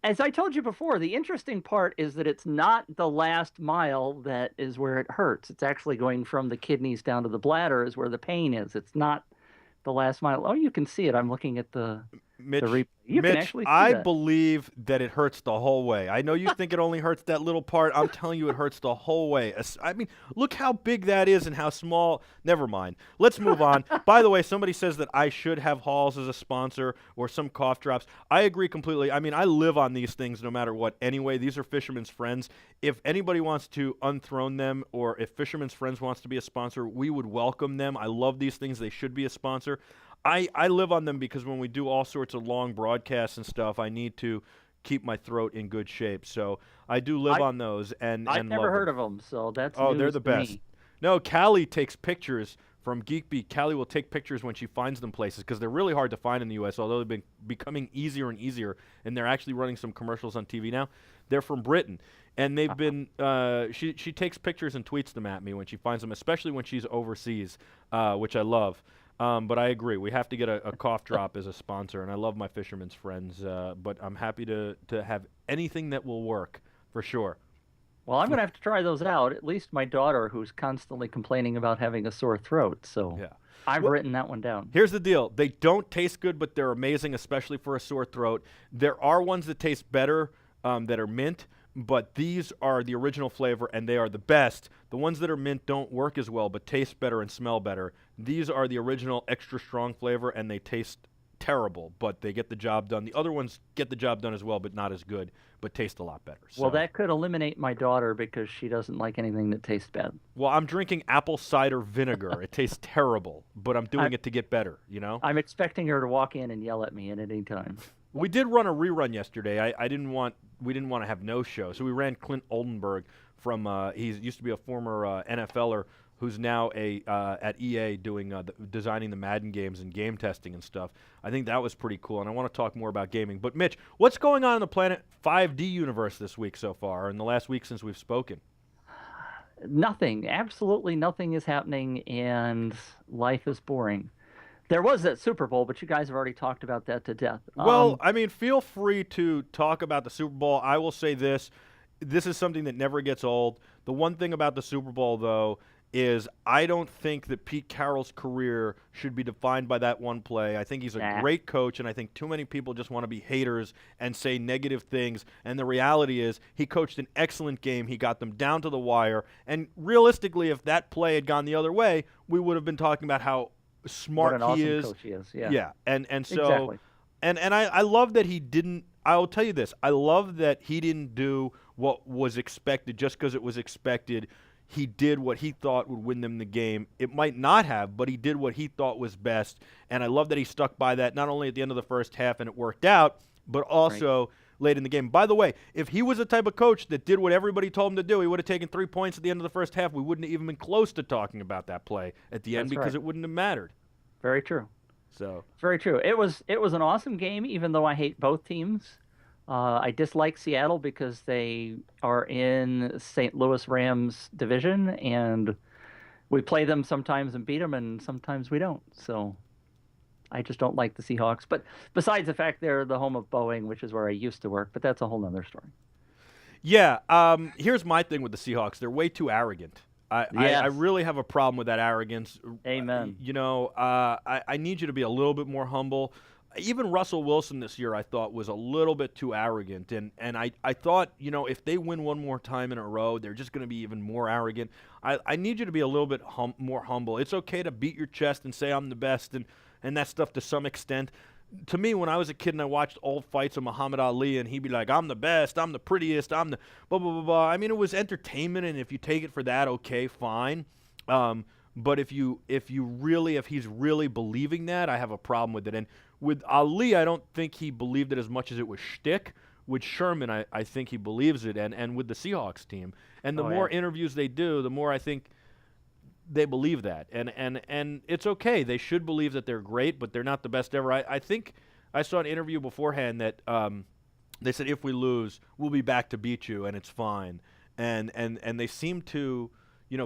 as I told you before, the interesting part is that it's not the last mile that is where it hurts. It's actually going from the kidneys down to the bladder is where the pain is. It's not the last mile. Oh, you can see it. I'm looking at the Mitch, you Mitch, can actually see I that. believe that it hurts the whole way. I know you think it only hurts that little part. I'm telling you it hurts the whole way. I mean, look how big that is and how small. Never mind. Let's move on. By the way, somebody says that I should have Halls as a sponsor or some cough drops. I agree completely. I mean, I live on these things no matter what. Anyway, these are Fisherman's Friends. If anybody wants to unthrone them or if Fisherman's Friends wants to be a sponsor, we would welcome them. I love these things. They should be a sponsor. I live on them because when we do all sorts of long broadcasts and stuff, I need to keep my throat in good shape. So I do live on those. And I've never love heard them. of them, so that's Oh, news they're the to best. me. No, Callie takes pictures from Geekbeat. Callie will take pictures when she finds them places because they're really hard to find in the U.S., although they've been becoming easier and easier, and they're actually running some commercials on TV now. They're from Britain, and they've been she takes pictures and tweets them at me when she finds them, especially when she's overseas, which I love. But I agree. We have to get a cough drop as a sponsor, and I love my Fisherman's Friends, but I'm happy to have anything that will work for sure. Well, I'm going to have to try those out. At least my daughter, who's constantly complaining about having a sore throat. So Yeah. I've written that one down. Here's the deal. They don't taste good, but they're amazing, especially for a sore throat. There are ones that taste better that are mint, but these are the original flavor, and they are the best. The ones that are mint don't work as well, but taste better and smell better. These are the original extra strong flavor, and they taste terrible, but they get the job done. The other ones get the job done as well, but not as good, but taste a lot better. So. Well, that could eliminate my daughter because she doesn't like anything that tastes bad. Well, I'm drinking apple cider vinegar. It tastes terrible, but I'm doing it to get better, you know? I'm expecting her to walk in and yell at me at any time. We did run a rerun yesterday. We didn't want to have no show, so we ran Clint Oldenburg from. He used to be a former NFLer who's now at EA doing designing the Madden games and game testing and stuff. I think that was pretty cool, and I want to talk more about gaming. But Mitch, what's going on in the Planet 5D universe this week so far, in the last week since we've spoken? Nothing. Absolutely nothing is happening, and life is boring. There was that Super Bowl, but you guys have already talked about that to death. Well, I mean, feel free to talk about the Super Bowl. I will say this. This is something that never gets old. The one thing about the Super Bowl, though, is I don't think that Pete Carroll's career should be defined by that one play. I think he's a great coach, and I think too many people just want to be haters and say negative things. And the reality is he coached an excellent game. He got them down to the wire. And realistically, if that play had gone the other way, we would have been talking about how smart what an he awesome is. coach he is. Yeah. Yeah. And so Exactly. and I love that he didn't. I'll tell you this. I love that he didn't do what was expected just because it was expected. He did what he thought would win them the game. It might not have, but he did what he thought was best. And I love that he stuck by that, not only at the end of the first half and it worked out, but also late in the game. By the way, if he was the type of coach that did what everybody told him to do, he would have taken 3 points at the end of the first half. We wouldn't have even been close to talking about that play at the end because it wouldn't have mattered. Very true. So very true. It was an awesome game, even though I hate both teams. I dislike Seattle because they are in St. Louis Rams division, and we play them sometimes and beat them, and sometimes we don't. So I just don't like the Seahawks. But besides the fact they're the home of Boeing, which is where I used to work, but that's a whole other story. Yeah. Here's my thing with the Seahawks. They're way too arrogant. I really have a problem with that arrogance. Amen. I need you to be a little bit more humble. Even Russell Wilson this year I thought was a little bit too arrogant. And I thought, if they win one more time in a row, they're just going to be even more arrogant. I need you to be a little bit more humble. It's okay to beat your chest and say I'm the best and that stuff to some extent. To me, when I was a kid and I watched old fights of Muhammad Ali and he'd be like, I'm the best, I'm the prettiest, I'm the blah, blah, blah, blah. I mean, it was entertainment, and if you take it for that, okay, fine. But if he's really believing that, I have a problem with it. And with Ali, I don't think he believed it as much as it was shtick. With Sherman, I think he believes it, and with the Seahawks team. And the more interviews they do, the more I think they believe that. And it's okay. They should believe that they're great, but they're not the best ever. I think I saw an interview beforehand that they said, if we lose, we'll be back to beat you, and it's fine. And they seem to,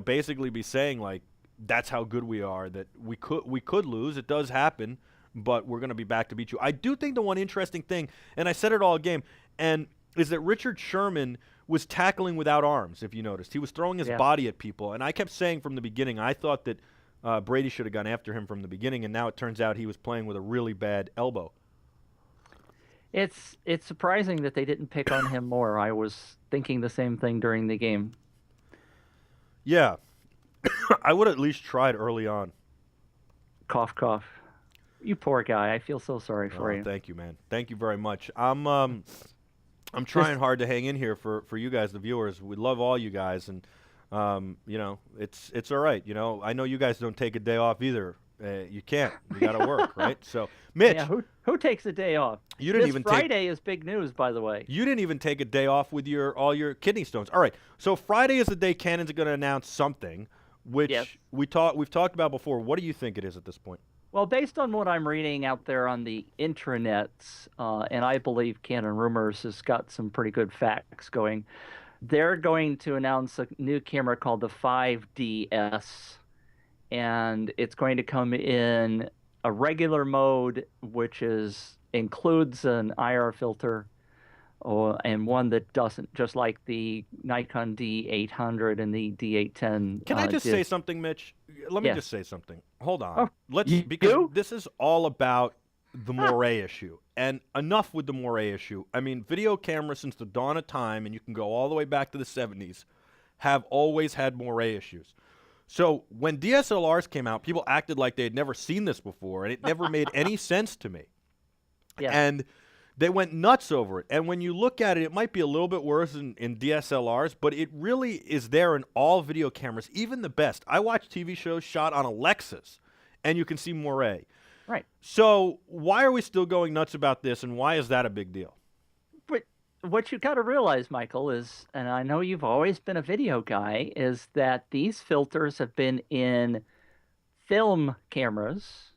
basically be saying, like, that's how good we are, that we could lose. It does happen, but we're going to be back to beat you. I do think the one interesting thing, and I said it all game, and is that Richard Sherman was tackling without arms, if you noticed. He was throwing his body at people, and I kept saying from the beginning, I thought that Brady should have gone after him from the beginning, and now it turns out he was playing with a really bad elbow. It's surprising that they didn't pick on him more. I was thinking the same thing during the game. Yeah. I would have at least tried early on. Cough, cough. You poor guy. I feel so sorry for you. Thank you, man. Thank you very much. I'm trying hard to hang in here for you guys, the viewers. We love all you guys, and it's all right. I know you guys don't take a day off either. You can't. You got to work, right? So, Mitch, who takes a day off? You didn't even Friday is big news, by the way. You didn't even take a day off with all your kidney stones. All right. So Friday is the day Canon's going to announce something, which we've talked about before. What do you think it is at this point? Well, based on what I'm reading out there on the intranets, and I believe Canon Rumors has got some pretty good facts going, they're going to announce a new camera called the 5DS, and it's going to come in a regular mode, which includes an IR filter, and one that doesn't, just like the Nikon D800 and the D810. Can I just say something, Mitch? Let me just say something. Hold on. Oh, because this is all about the moire issue. And enough with the moire issue. I mean, video cameras since the dawn of time, and you can go all the way back to the 70s, have always had moire issues. So when DSLRs came out, people acted like they had never seen this before, and it never made any sense to me. Yeah. And they went nuts over it. And when you look at it, it might be a little bit worse in DSLRs, but it really is there in all video cameras, even the best. I watch TV shows shot on a Lexus, and you can see moire. Right. So why are we still going nuts about this, and why is that a big deal? But what you got to realize, Michael, is, and I know you've always been a video guy, is that these filters have been in film cameras,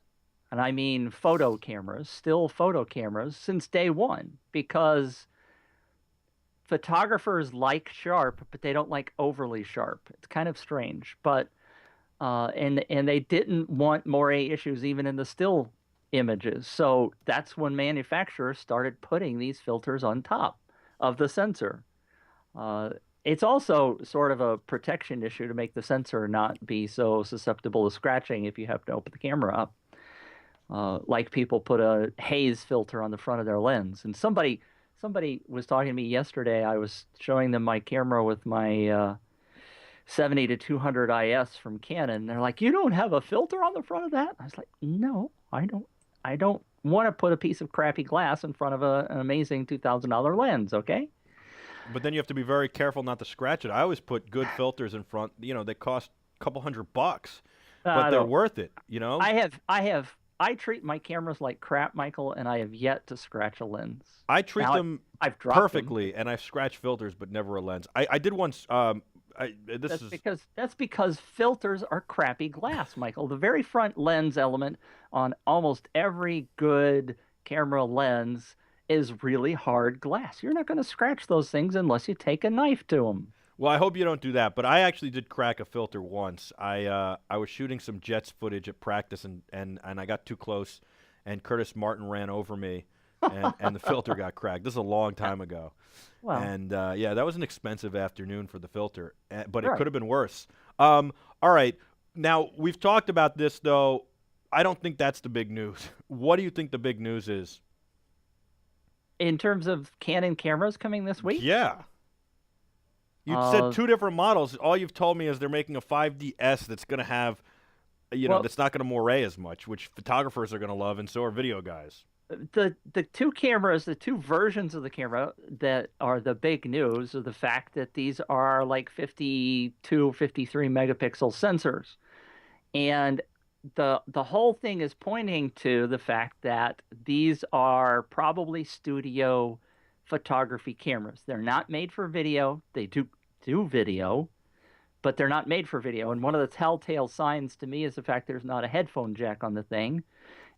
and I mean photo cameras, still photo cameras, since day one, because photographers like sharp, but they don't like overly sharp. It's kind of strange, but and they didn't want moire issues even in the still images. So that's when manufacturers started putting these filters on top of the sensor. It's also sort of a protection issue to make the sensor not be so susceptible to scratching if you have to open the camera up. Like people put a haze filter on the front of their lens. And somebody was talking to me yesterday. I was showing them my camera with my 70 to 200 IS from Canon. They're like, "You don't have a filter on the front of that?" I was like, "No, I don't. I don't want to put a piece of crappy glass in front of an amazing $2,000 lens, okay?" But then you have to be very careful not to scratch it. I always put good filters in front. They cost a couple $100, but they're worth it. I have I treat my cameras like crap, Michael, and I have yet to scratch a lens. I treat Now, them I've dropped them. perfectly, and I've scratched filters, but never a lens. I did once. That's because filters are crappy glass, Michael. The very front lens element on almost every good camera lens is really hard glass. You're not going to scratch those things unless you take a knife to them. Well, I hope you don't do that. But I actually did crack a filter once. I was shooting some Jets footage at practice, and I got too close, and Curtis Martin ran over me, and the filter got cracked. This is a long time ago. Wow. And yeah, that was an expensive afternoon for the filter, but it Right. could have been worse. All right, now we've talked about this though. I don't think that's the big news. What do you think the big news is? In terms of Canon cameras coming this week? Yeah. You said two different models. All you've told me is they're making a 5DS that's going to have, that's not going to moire as much, which photographers are going to love, and so are video guys. The two cameras, the two versions of the camera that are the big news are the fact that these are like 52, 53 megapixel sensors. And the whole thing is pointing to the fact that these are probably studio photography cameras. They're not made for video. They do video, but they're not made for video. And one of the telltale signs to me is the fact there's not a headphone jack on the thing.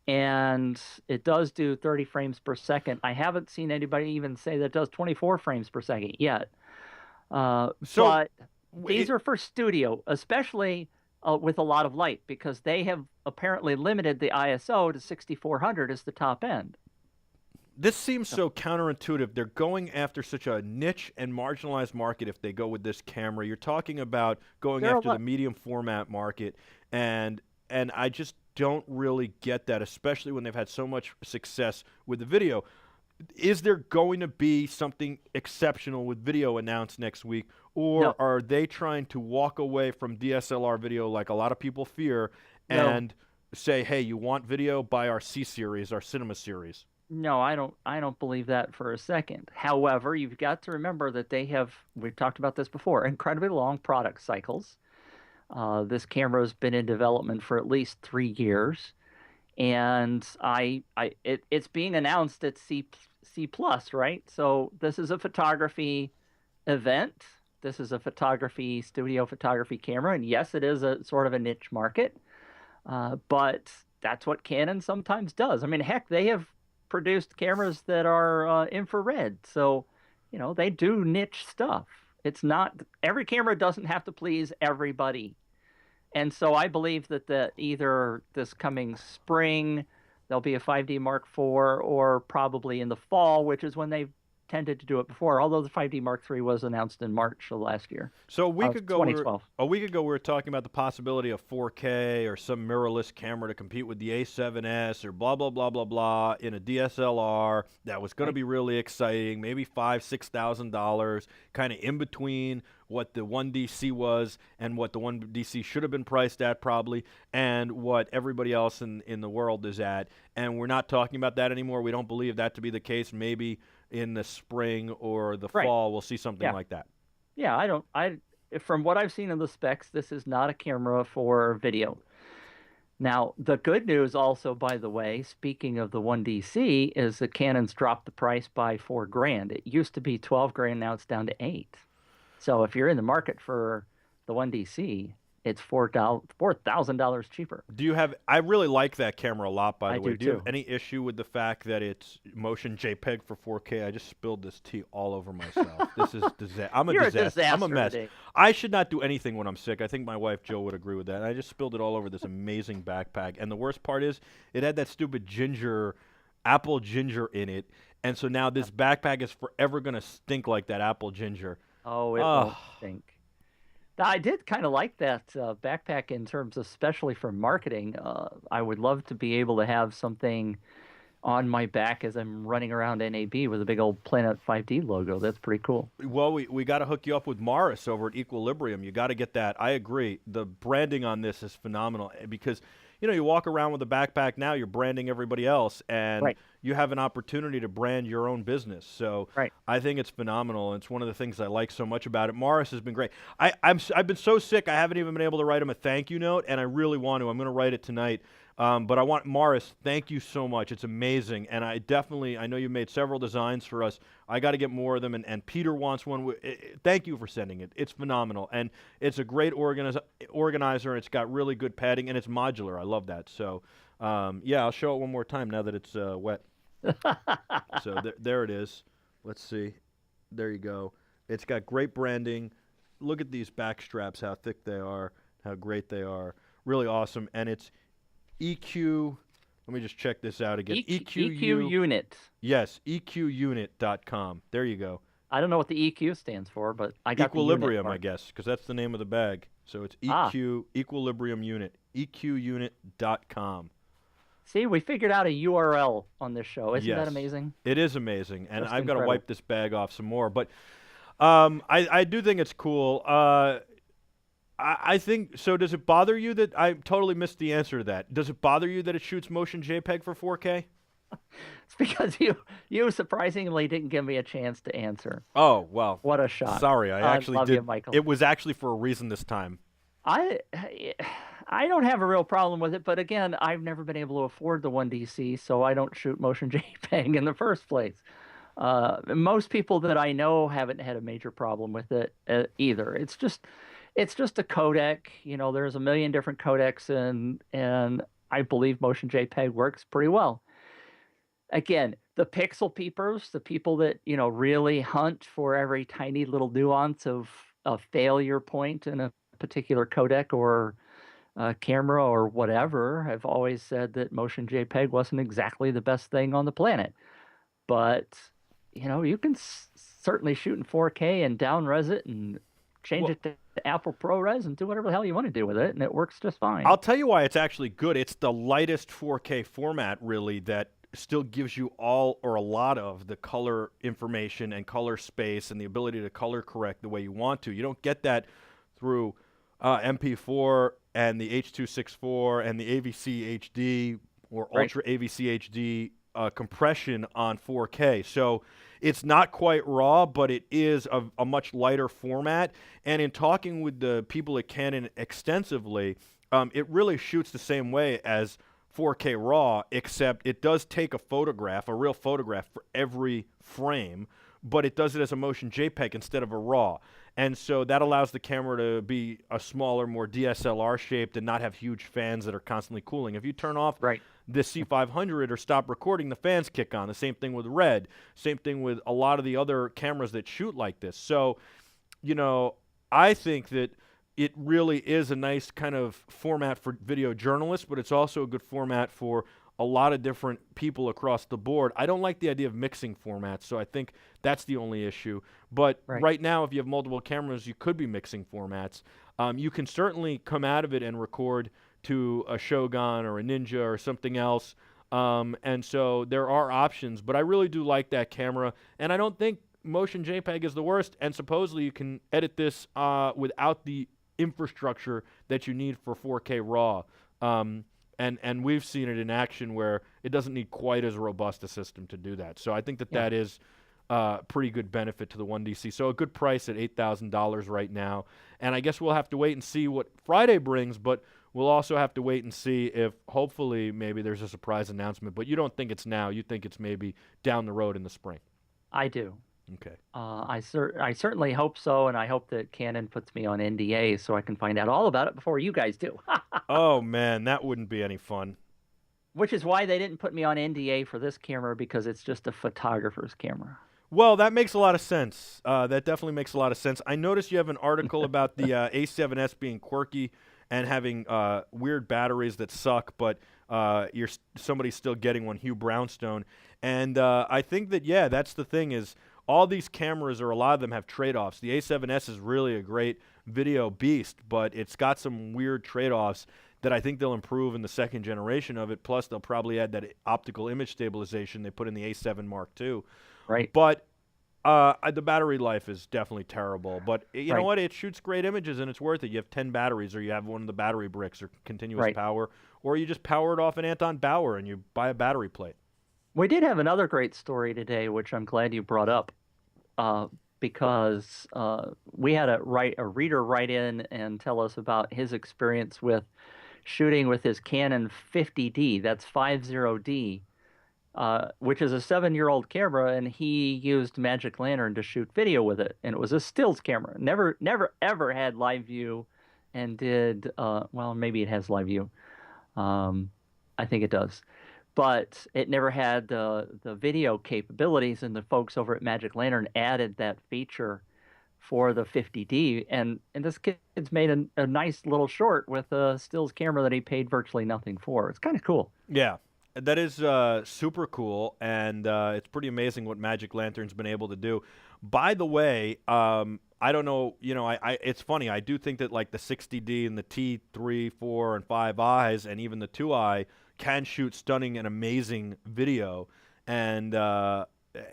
And it does do 30 frames per second. I haven't seen anybody even say that it does 24 frames per second yet. But these are for studio, especially with a lot of light, because they have apparently limited the ISO to 6400 as the top end. This seems so counterintuitive. They're going after such a niche and marginalized market if they go with this camera. You're talking about going after the medium format market, and I just don't really get that, especially when they've had so much success with the video. Is there going to be something exceptional with video announced next week, or are they trying to walk away from DSLR video like a lot of people fear and say, hey, you want video? Buy our C series, our cinema series. No, I don't believe that for a second. However, you've got to remember that they have, we've talked about this before, incredibly long product cycles. This camera has been in development for at least 3 years, and it's being announced at C+, right? So this is a photography event. This is a studio photography camera, and yes, it is a sort of a niche market, but that's what Canon sometimes does. I mean, heck, they have produced cameras that are infrared, so they do niche stuff. It's not, every camera doesn't have to please everybody. And so I believe that either this coming spring there'll be a 5D Mark IV, or probably in the fall, which is when they've tended to do it before, although the 5D Mark III was announced in March of last year. So a week ago, 2012. we were talking about the possibility of 4K or some mirrorless camera to compete with the A7S or blah, blah, blah, blah, blah in a DSLR that was going to be really exciting, maybe $5,000, $6,000, kind of in between what the 1DC was and what the 1DC should have been priced at probably, and what everybody else in the world is at. And we're not talking about that anymore. We don't believe that to be the case. Maybe in the spring or the fall, we'll see something like that. Yeah, from what I've seen in the specs, this is not a camera for video. Now, the good news also, by the way, speaking of the 1DC, is that Canon's dropped the price by $4,000. It used to be $12,000, now it's down to $8,000. So if you're in the market for the 1DC, it's $4,000 cheaper. I really like that camera a lot, by the way. Do you too. have any issue with the fact that it's motion JPEG for 4K? I just spilled this tea all over myself. This is I'm a You're disaster. a I'm a mess. today. I should not do anything when I'm sick. I think my wife Jill would agree with that. I just spilled it all over this amazing backpack. And the worst part is it had that stupid apple ginger in it. And so now this backpack is forever going to stink like that apple ginger. Oh, it won't stink. I did kind of like that backpack in terms of, especially for marketing. I would love to be able to have something on my back as I'm running around NAB with a big old Planet 5D logo. That's pretty cool. Well, we got to hook you up with Morris over at Equilibrium. You got to get that. I agree. The branding on this is phenomenal because, you walk around with a backpack now, you're branding everybody else, and you have an opportunity to brand your own business. So I think it's phenomenal. It's one of the things I like so much about it. Morris has been great. I've been so sick, I haven't even been able to write him a thank you note, and I really want to. I'm going to write it tonight. But I want Morris, thank you so much. It's amazing, and I know you made several designs for us. I got to get more of them, and Peter wants one. Thank you for sending it. It's phenomenal, and it's a great organizer. And it's got really good padding, and it's modular. I love that. So, yeah, I'll show it one more time now that it's wet. So there it is. Let's see. There you go. It's got great branding. Look at these back straps, how thick they are, how great they are. Really awesome, and it's EQ, let me just check this out again. EQ Unit. Yes, EQUnit.com. There you go. I don't know what the EQ stands for, but I got Equilibrium, the unit I guess, because that's the name of the bag. So it's EQ, Equilibrium Unit, EQUnit.com. See, we figured out a URL on this show. Isn't that amazing? It is amazing, and Just I've got to incredible. wipe this bag off some more. But I do think it's cool. I think, so does it bother you that, I totally missed the answer to that. Does it bother you that it shoots motion JPEG for 4K? It's because you surprisingly didn't give me a chance to answer. Oh, well. What a shot. Sorry, I actually love did. you, Michael. It was actually for a reason this time. I don't have a real problem with it, but again, I've never been able to afford the 1DC, so I don't shoot motion JPEG in the first place. Most people that I know haven't had a major problem with it either. It's just a codec. You know, there's a million different codecs, and I believe motion JPEG works pretty well. Again, the pixel peepers, the people that, you know, really hunt for every tiny little nuance of a failure point in a particular codec or camera or whatever, have always said that motion JPEG wasn't exactly the best thing on the planet. But, you know, you can certainly shoot in 4K and down-res it and change it to Apple ProRes and do whatever the hell you want to do with it, and it works just fine. I'll tell you why it's actually good. It's the lightest 4K format, really, that still gives you all or a lot of the color information and color space and the ability to color correct the way you want to. You don't get that through MP4 and the H.264 and the AVC HD or Ultra AVC HD compression on 4K. So it's not quite raw, but it is a much lighter format. And in talking with the people at Canon extensively, it really shoots the same way as 4K RAW, except it does take a photograph, a real photograph for every frame, but it does it as a motion JPEG instead of a RAW. And so that allows the camera to be a smaller, more DSLR shaped and not have huge fans that are constantly cooling. If you turn off the C500 or stop recording, the fans kick on. The same thing with Red. Same thing with a lot of the other cameras that shoot like this. So, you know, I think that it really is a nice kind of format for video journalists, but it's also a good format for a lot of different people across the board. I don't like the idea of mixing formats, so I think that's the only issue. But right now, if you have multiple cameras, you could be mixing formats. You can certainly come out of it and record to a Shogun or a Ninja or something else. And so there are options, but I really do like that camera, and I don't think motion JPEG is the worst, and supposedly you can edit this without the infrastructure that you need for 4K RAW. And we've seen it in action where it doesn't need quite as robust a system to do that. So I think that that is pretty good benefit to the 1DC. So a good price at $8,000 right now. And I guess we'll have to wait and see what Friday brings, but we'll also have to wait and see if hopefully maybe there's a surprise announcement. But you don't think it's now. You think it's maybe down the road in the spring. I do. Okay. I certainly hope so, and I hope that Canon puts me on NDA so I can find out all about it before you guys do. Oh, man, that wouldn't be any fun. Which is why they didn't put me on NDA for this camera, because it's just a photographer's camera. Well, that makes a lot of sense. That definitely makes a lot of sense. I noticed you have an article about the A7S being quirky and having weird batteries that suck, but somebody's still getting one, Hugh Brownstone. And I think that, yeah, that's the thing is, all these cameras, or a lot of them, have trade-offs. The A7S is really a great video beast, but it's got some weird trade-offs that I think they'll improve in the second generation of it. Plus, they'll probably add that optical image stabilization they put in the A7 Mark II. Right. But the battery life is definitely terrible. But you know what? It shoots great images, and it's worth it. You have 10 batteries, or you have one of the battery bricks, or continuous power, or you just power it off an Anton Bauer and you buy a battery plate. We did have another great story today, which I'm glad you brought up, because we had a reader write in and tell us about his experience with shooting with his Canon 50D. That's 50D, which is a 7-year-old camera, and he used Magic Lantern to shoot video with it, and it was a stills camera. Never ever had live view, and did well, maybe it has live view. I think it does, but it never had the video capabilities, and the folks over at Magic Lantern added that feature for the 50D, and this kid's made a nice little short with a stills camera that he paid virtually nothing for. It's kind of cool. Yeah, that is super cool, and it's pretty amazing what Magic Lantern's been able to do. By the way, I don't know, it's funny. I do think that like the 60D and the T3, 4, and 5 eyes, and even the 2i can shoot stunning and amazing video, and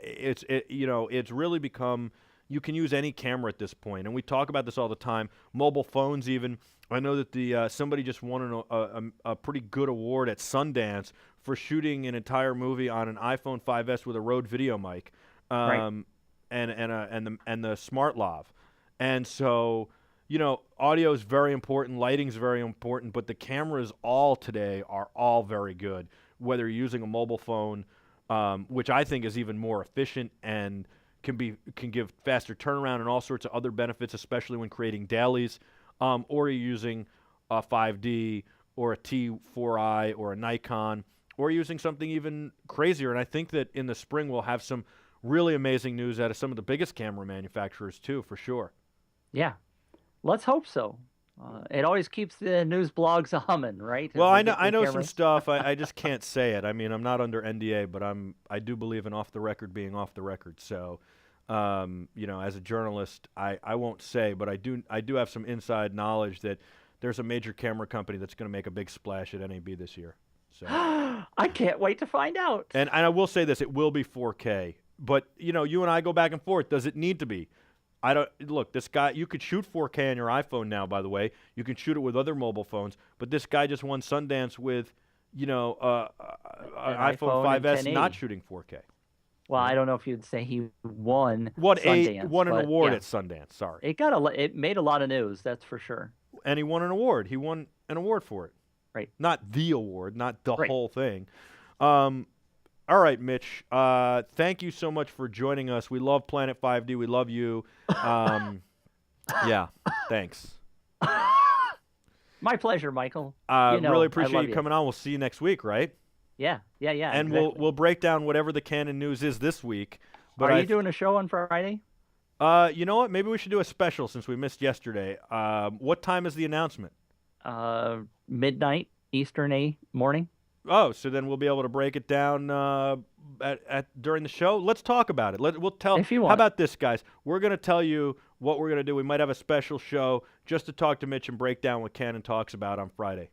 it's really become, you can use any camera at this point, and we talk about this all the time. Mobile phones, even. I know that somebody just won a pretty good award at Sundance for shooting an entire movie on an iPhone 5S with a Rode video mic, Right. and the Smart Lav, and so audio is very important, lighting is very important, but the cameras all today are all very good. Whether you're using a mobile phone, which I think is even more efficient and can give faster turnaround and all sorts of other benefits, especially when creating dailies, or you're using a 5D or a T4i or a Nikon, or using something even crazier. And I think that in the spring we'll have some really amazing news out of some of the biggest camera manufacturers too, for sure. Yeah, let's hope so. It always keeps the news blogs humming, right? Well, As we I get know new some cameras. stuff. I just can't say it. I mean, I'm not under NDA, but I do believe in off the record being off the record. So, as a journalist, I won't say, but I do have some inside knowledge that there's a major camera company that's going to make a big splash at NAB this year. So, I can't wait to find out. and I will say this: it will be 4K. But you and I go back and forth. Does it need to be? I don't look. This guy, you could shoot 4K on your iPhone now. By the way, you can shoot it with other mobile phones. But this guy just won Sundance with, an iPhone and 5S 1080. not shooting 4K. Well, I don't know if you'd say he won Won Sundance, an but award yeah. at Sundance. Sorry, It made a lot of news, that's for sure. and he won an award. He won an award for it. Right. Not the award, not the Right. whole thing. All right, Mitch. Thank you so much for joining us. We love Planet 5D. We love you. Yeah. Thanks. My pleasure, Michael. Really I appreciate love you coming on. We'll see you next week, right? Yeah. And exactly. we'll break down whatever the canon news is this week. But Are you doing a show on Friday? You know what? Maybe we should do a special since we missed yesterday. What time is the announcement? Midnight Eastern morning. Oh, so then we'll be able to break it down during the show. Let's talk about it. We'll tell. If you How want. about this, guys? We're going to tell you what we're going to do. We might have a special show just to talk to Mitch and break down what Cannon talks about on Friday.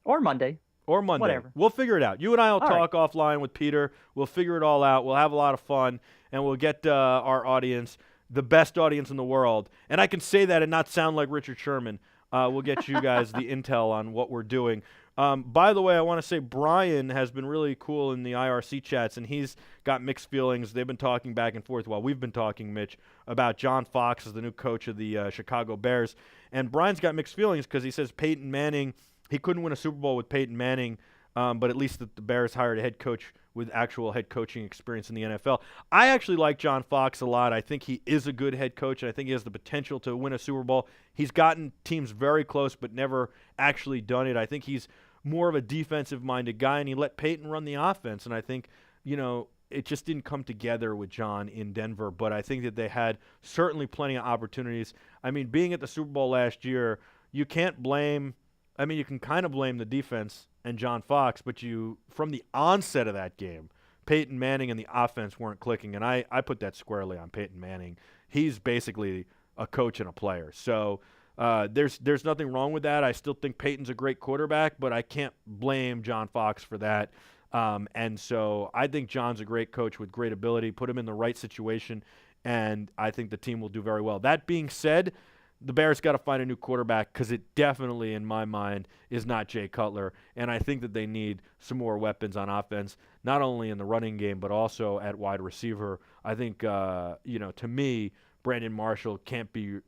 Or Monday. Or Monday. Whatever. We'll figure it out. You and I will All talk offline with Peter. We'll figure it all out. We'll have a lot of fun, and we'll get our audience, the best audience in the world. And I can say that and not sound like Richard Sherman. We'll get you guys the intel on what we're doing. By the way, I want to say Brian has been really cool in the IRC chats, and he's got mixed feelings. They've been talking back and forth while we've been talking, Mitch, about John Fox as the new coach of the Chicago Bears. And Brian's got mixed feelings because he says Peyton Manning, he couldn't win a Super Bowl with Peyton Manning, but at least the Bears hired a head coach with actual head coaching experience in the NFL. I actually like John Fox a lot. I think he is a good head coach, and I think he has the potential to win a Super Bowl. He's gotten teams very close but never actually done it. I think he's more of a defensive-minded guy, and he let Peyton run the offense, and I think, it just didn't come together with John in Denver, but I think that they had certainly plenty of opportunities. I mean, being at the Super Bowl last year, you can't blame – you can kind of blame the defense and John Fox, but from the onset of that game, Peyton Manning and the offense weren't clicking, and I put that squarely on Peyton Manning. He's basically a coach and a player. So there's nothing wrong with that. I still think Peyton's a great quarterback, but I can't blame John Fox for that. And so I think John's a great coach with great ability. Put him in the right situation, and I think the team will do very well. That being said, the Bears got to find a new quarterback because it definitely, in my mind, is not Jay Cutler. And I think that they need some more weapons on offense, not only in the running game but also at wide receiver. I think, to me, Brandon Marshall can't be,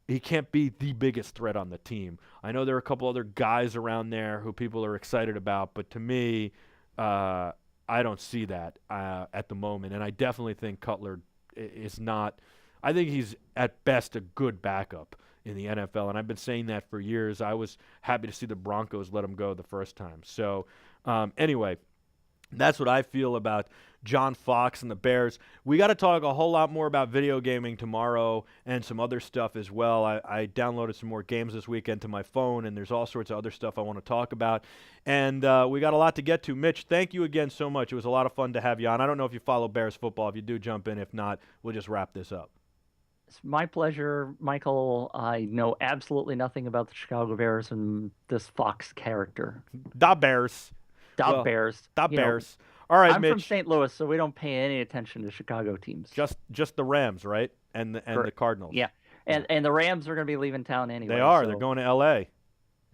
he can't be the biggest threat on the team. I know there are a couple other guys around there who people are excited about, but to me, I don't see that at the moment. And I definitely think Cutler is not – I think he's at best a good backup in the NFL, and I've been saying that for years. I was happy to see the Broncos let him go the first time. So anyway, that's what I feel about John Fox and the Bears. We got to talk a whole lot more about video gaming tomorrow and some other stuff as well. I downloaded some more games this weekend to my phone, and there's all sorts of other stuff I want to talk about. And we got a lot to get to. Mitch, thank you again so much. It was a lot of fun to have you on. I don't know if you follow Bears football. If you do, jump in. If not, we'll just wrap this up. It's my pleasure, Michael. I know absolutely nothing about the Chicago Bears and this Fox character. Da Bears. Bears. Da Bears. All right, I'm Mitch. from St. Louis, so we don't pay any attention to Chicago teams. Just the Rams, right? And the Cardinals. Yeah. And the Rams are going to be leaving town anyway. They are. So. They're going to L.A.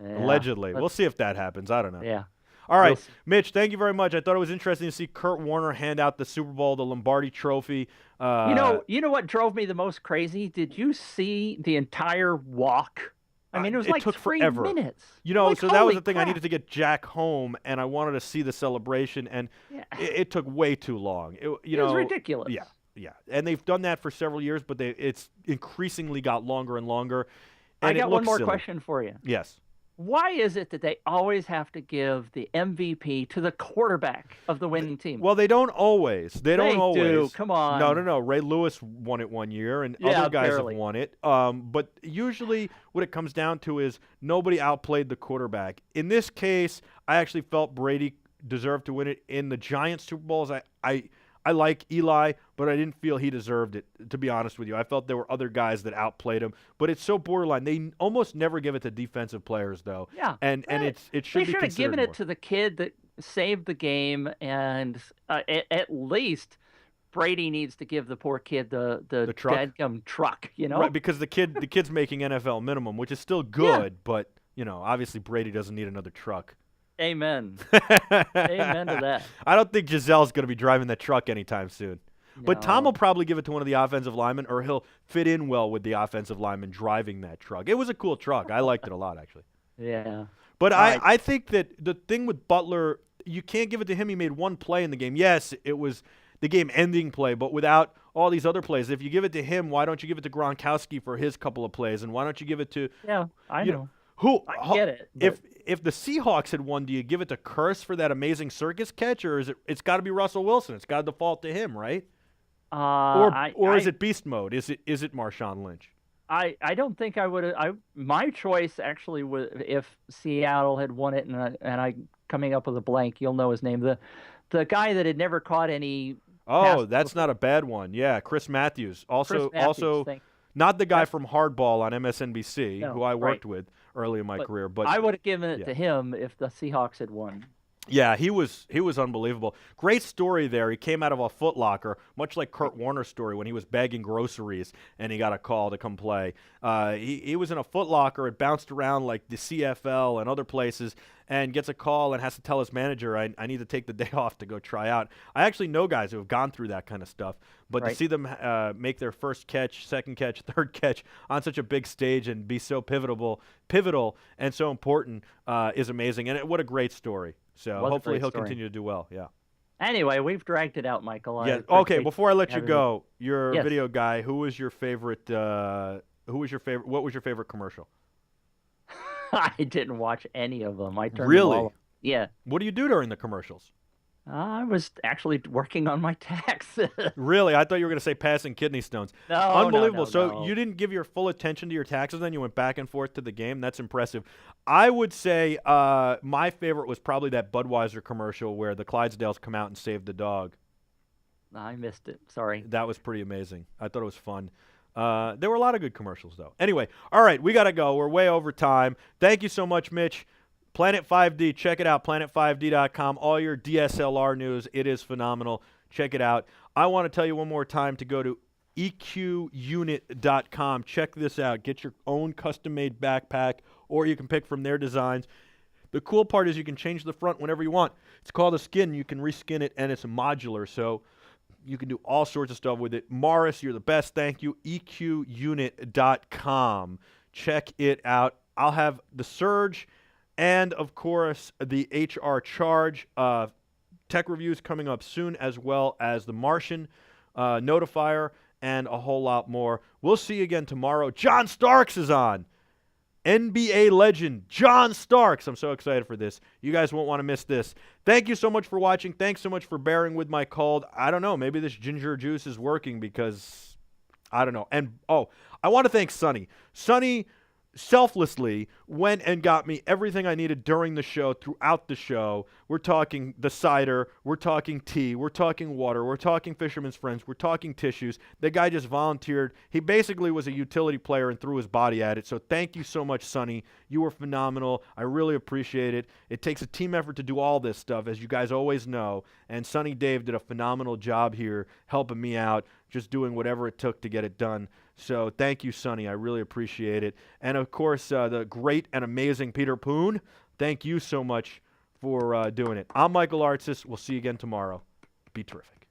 Yeah, Allegedly. We'll see if that happens. I don't know. Yeah. All right, Mitch, thank you very much. I thought it was interesting to see Kurt Warner hand out the Super Bowl, the Lombardi Trophy. You know what drove me the most crazy? Did you see the entire walk? I mean, it was like took 3 forever. minutes. You know, like, so that was the holy thing. I crap. needed to get Jack home, and I wanted to see the celebration, and it took way too long. It was ridiculous. Yeah. And they've done that for several years, but it's increasingly got longer and longer. And I got one more silly. question for you. Yes. Why is it that they always have to give the MVP to the quarterback of the winning team? Well, they don't always. They do. Come on. No. Ray Lewis won it one year, and other guys have won it. But usually what it comes down to is nobody outplayed the quarterback. In this case, I actually felt Brady deserved to win it. In the Giants Super Bowls, I like Eli, but I didn't feel he deserved it, to be honest with you. I felt there were other guys that outplayed him, but it's so borderline. They almost never give it to defensive players, though. Yeah. And it should be considered They should have given more. it to the kid that saved the game, and at least Brady needs to give the poor kid the truck? dadgum truck, you know? Right, because the kid's making NFL minimum, which is still good, but, obviously Brady doesn't need another truck. Amen. Amen to that. I don't think Giselle's going to be driving that truck anytime soon. But Tom will probably give it to one of the offensive linemen, or he'll fit in well with the offensive lineman driving that truck. It was a cool truck. I liked it a lot, actually. Yeah. But I think that the thing with Butler, you can't give it to him. He made one play in the game. Yes, it was the game-ending play, but without all these other plays. If you give it to him, why don't you give it to Gronkowski for his couple of plays? And why don't you give it to I know. I get it. If the Seahawks had won, do you give it to Curse for that amazing circus catch, or is it's got to be Russell Wilson? It's got to default to him, right? Or is it beast mode? Is it Marshawn Lynch? I don't think I would have. My choice actually would, if Seattle had won it, and I coming up with a blank. You'll know his name. The guy that had never caught any. Oh, that's not a bad one. Yeah, Chris Matthews. Also, not the guy from Hardball on MSNBC, who I worked with early in my career. But I would have given it to him if the Seahawks had won. Yeah, he was unbelievable. Great story there. He came out of a Foot Locker, much like Kurt Warner's story when he was bagging groceries and he got a call to come play. He was in a Foot Locker. It bounced around like the CFL and other places, and gets a call and has to tell his manager, I need to take the day off to go try out. I actually know guys who have gone through that kind of stuff, but to see them make their first catch, second catch, third catch on such a big stage and be so pivotal and so important is amazing. And what a great story. So hopefully he'll continue to do well. Yeah. Anyway, we've dragged it out, Michael. Yeah. Okay. Before I let you go, you're a video guy. Who was your favorite? What was your favorite commercial? I didn't watch any of them. I turned really. Them all. Yeah. What do you do during the commercials? I was actually working on my taxes. Really? I thought you were going to say passing kidney stones. No, unbelievable. No. You didn't give your full attention to your taxes, then you went back and forth to the game. That's impressive. I would say my favorite was probably that Budweiser commercial where the Clydesdales come out and save the dog. I missed it. Sorry. That was pretty amazing. I thought it was fun. There were a lot of good commercials, though. Anyway, all right, we got to go. We're way over time. Thank you so much, Mitch. Planet 5D, check it out, planet5d.com. All your DSLR news, it is phenomenal. Check it out. I want to tell you one more time to go to equnit.com. Check this out. Get your own custom-made backpack, or you can pick from their designs. The cool part is you can change the front whenever you want. It's called a skin. You can reskin it, and it's modular, so You can do all sorts of stuff with it. Morris, you're the best. Thank you. EQunit.com. Check it out. I'll have the Surge and, of course, the HR Charge tech reviews coming up soon, as well as the Martian notifier and a whole lot more. We'll see you again tomorrow. John Starks is on. NBA legend John Starks. I'm so excited for this. You guys won't want to miss this. Thank you so much for watching. Thanks so much for bearing with my cold. I don't know. Maybe this ginger juice is working because I don't know. And, I want to thank Sonny. Sonny selflessly went and got me everything I needed during the show, throughout the show. We're talking the cider, we're talking tea, we're talking water, we're talking Fisherman's Friends, we're talking tissues. The guy just volunteered. He basically was a utility player and threw his body at it. So thank you so much, Sonny. You were phenomenal. I really appreciate it. It takes a team effort to do all this stuff, as you guys always know. And Sonny Dave did a phenomenal job here helping me out, just doing whatever it took to get it done. So thank you, Sonny. I really appreciate it. And, of course, the great and amazing Peter Poon, thank you so much for doing it. I'm Michael Artsis. We'll see you again tomorrow. Be terrific.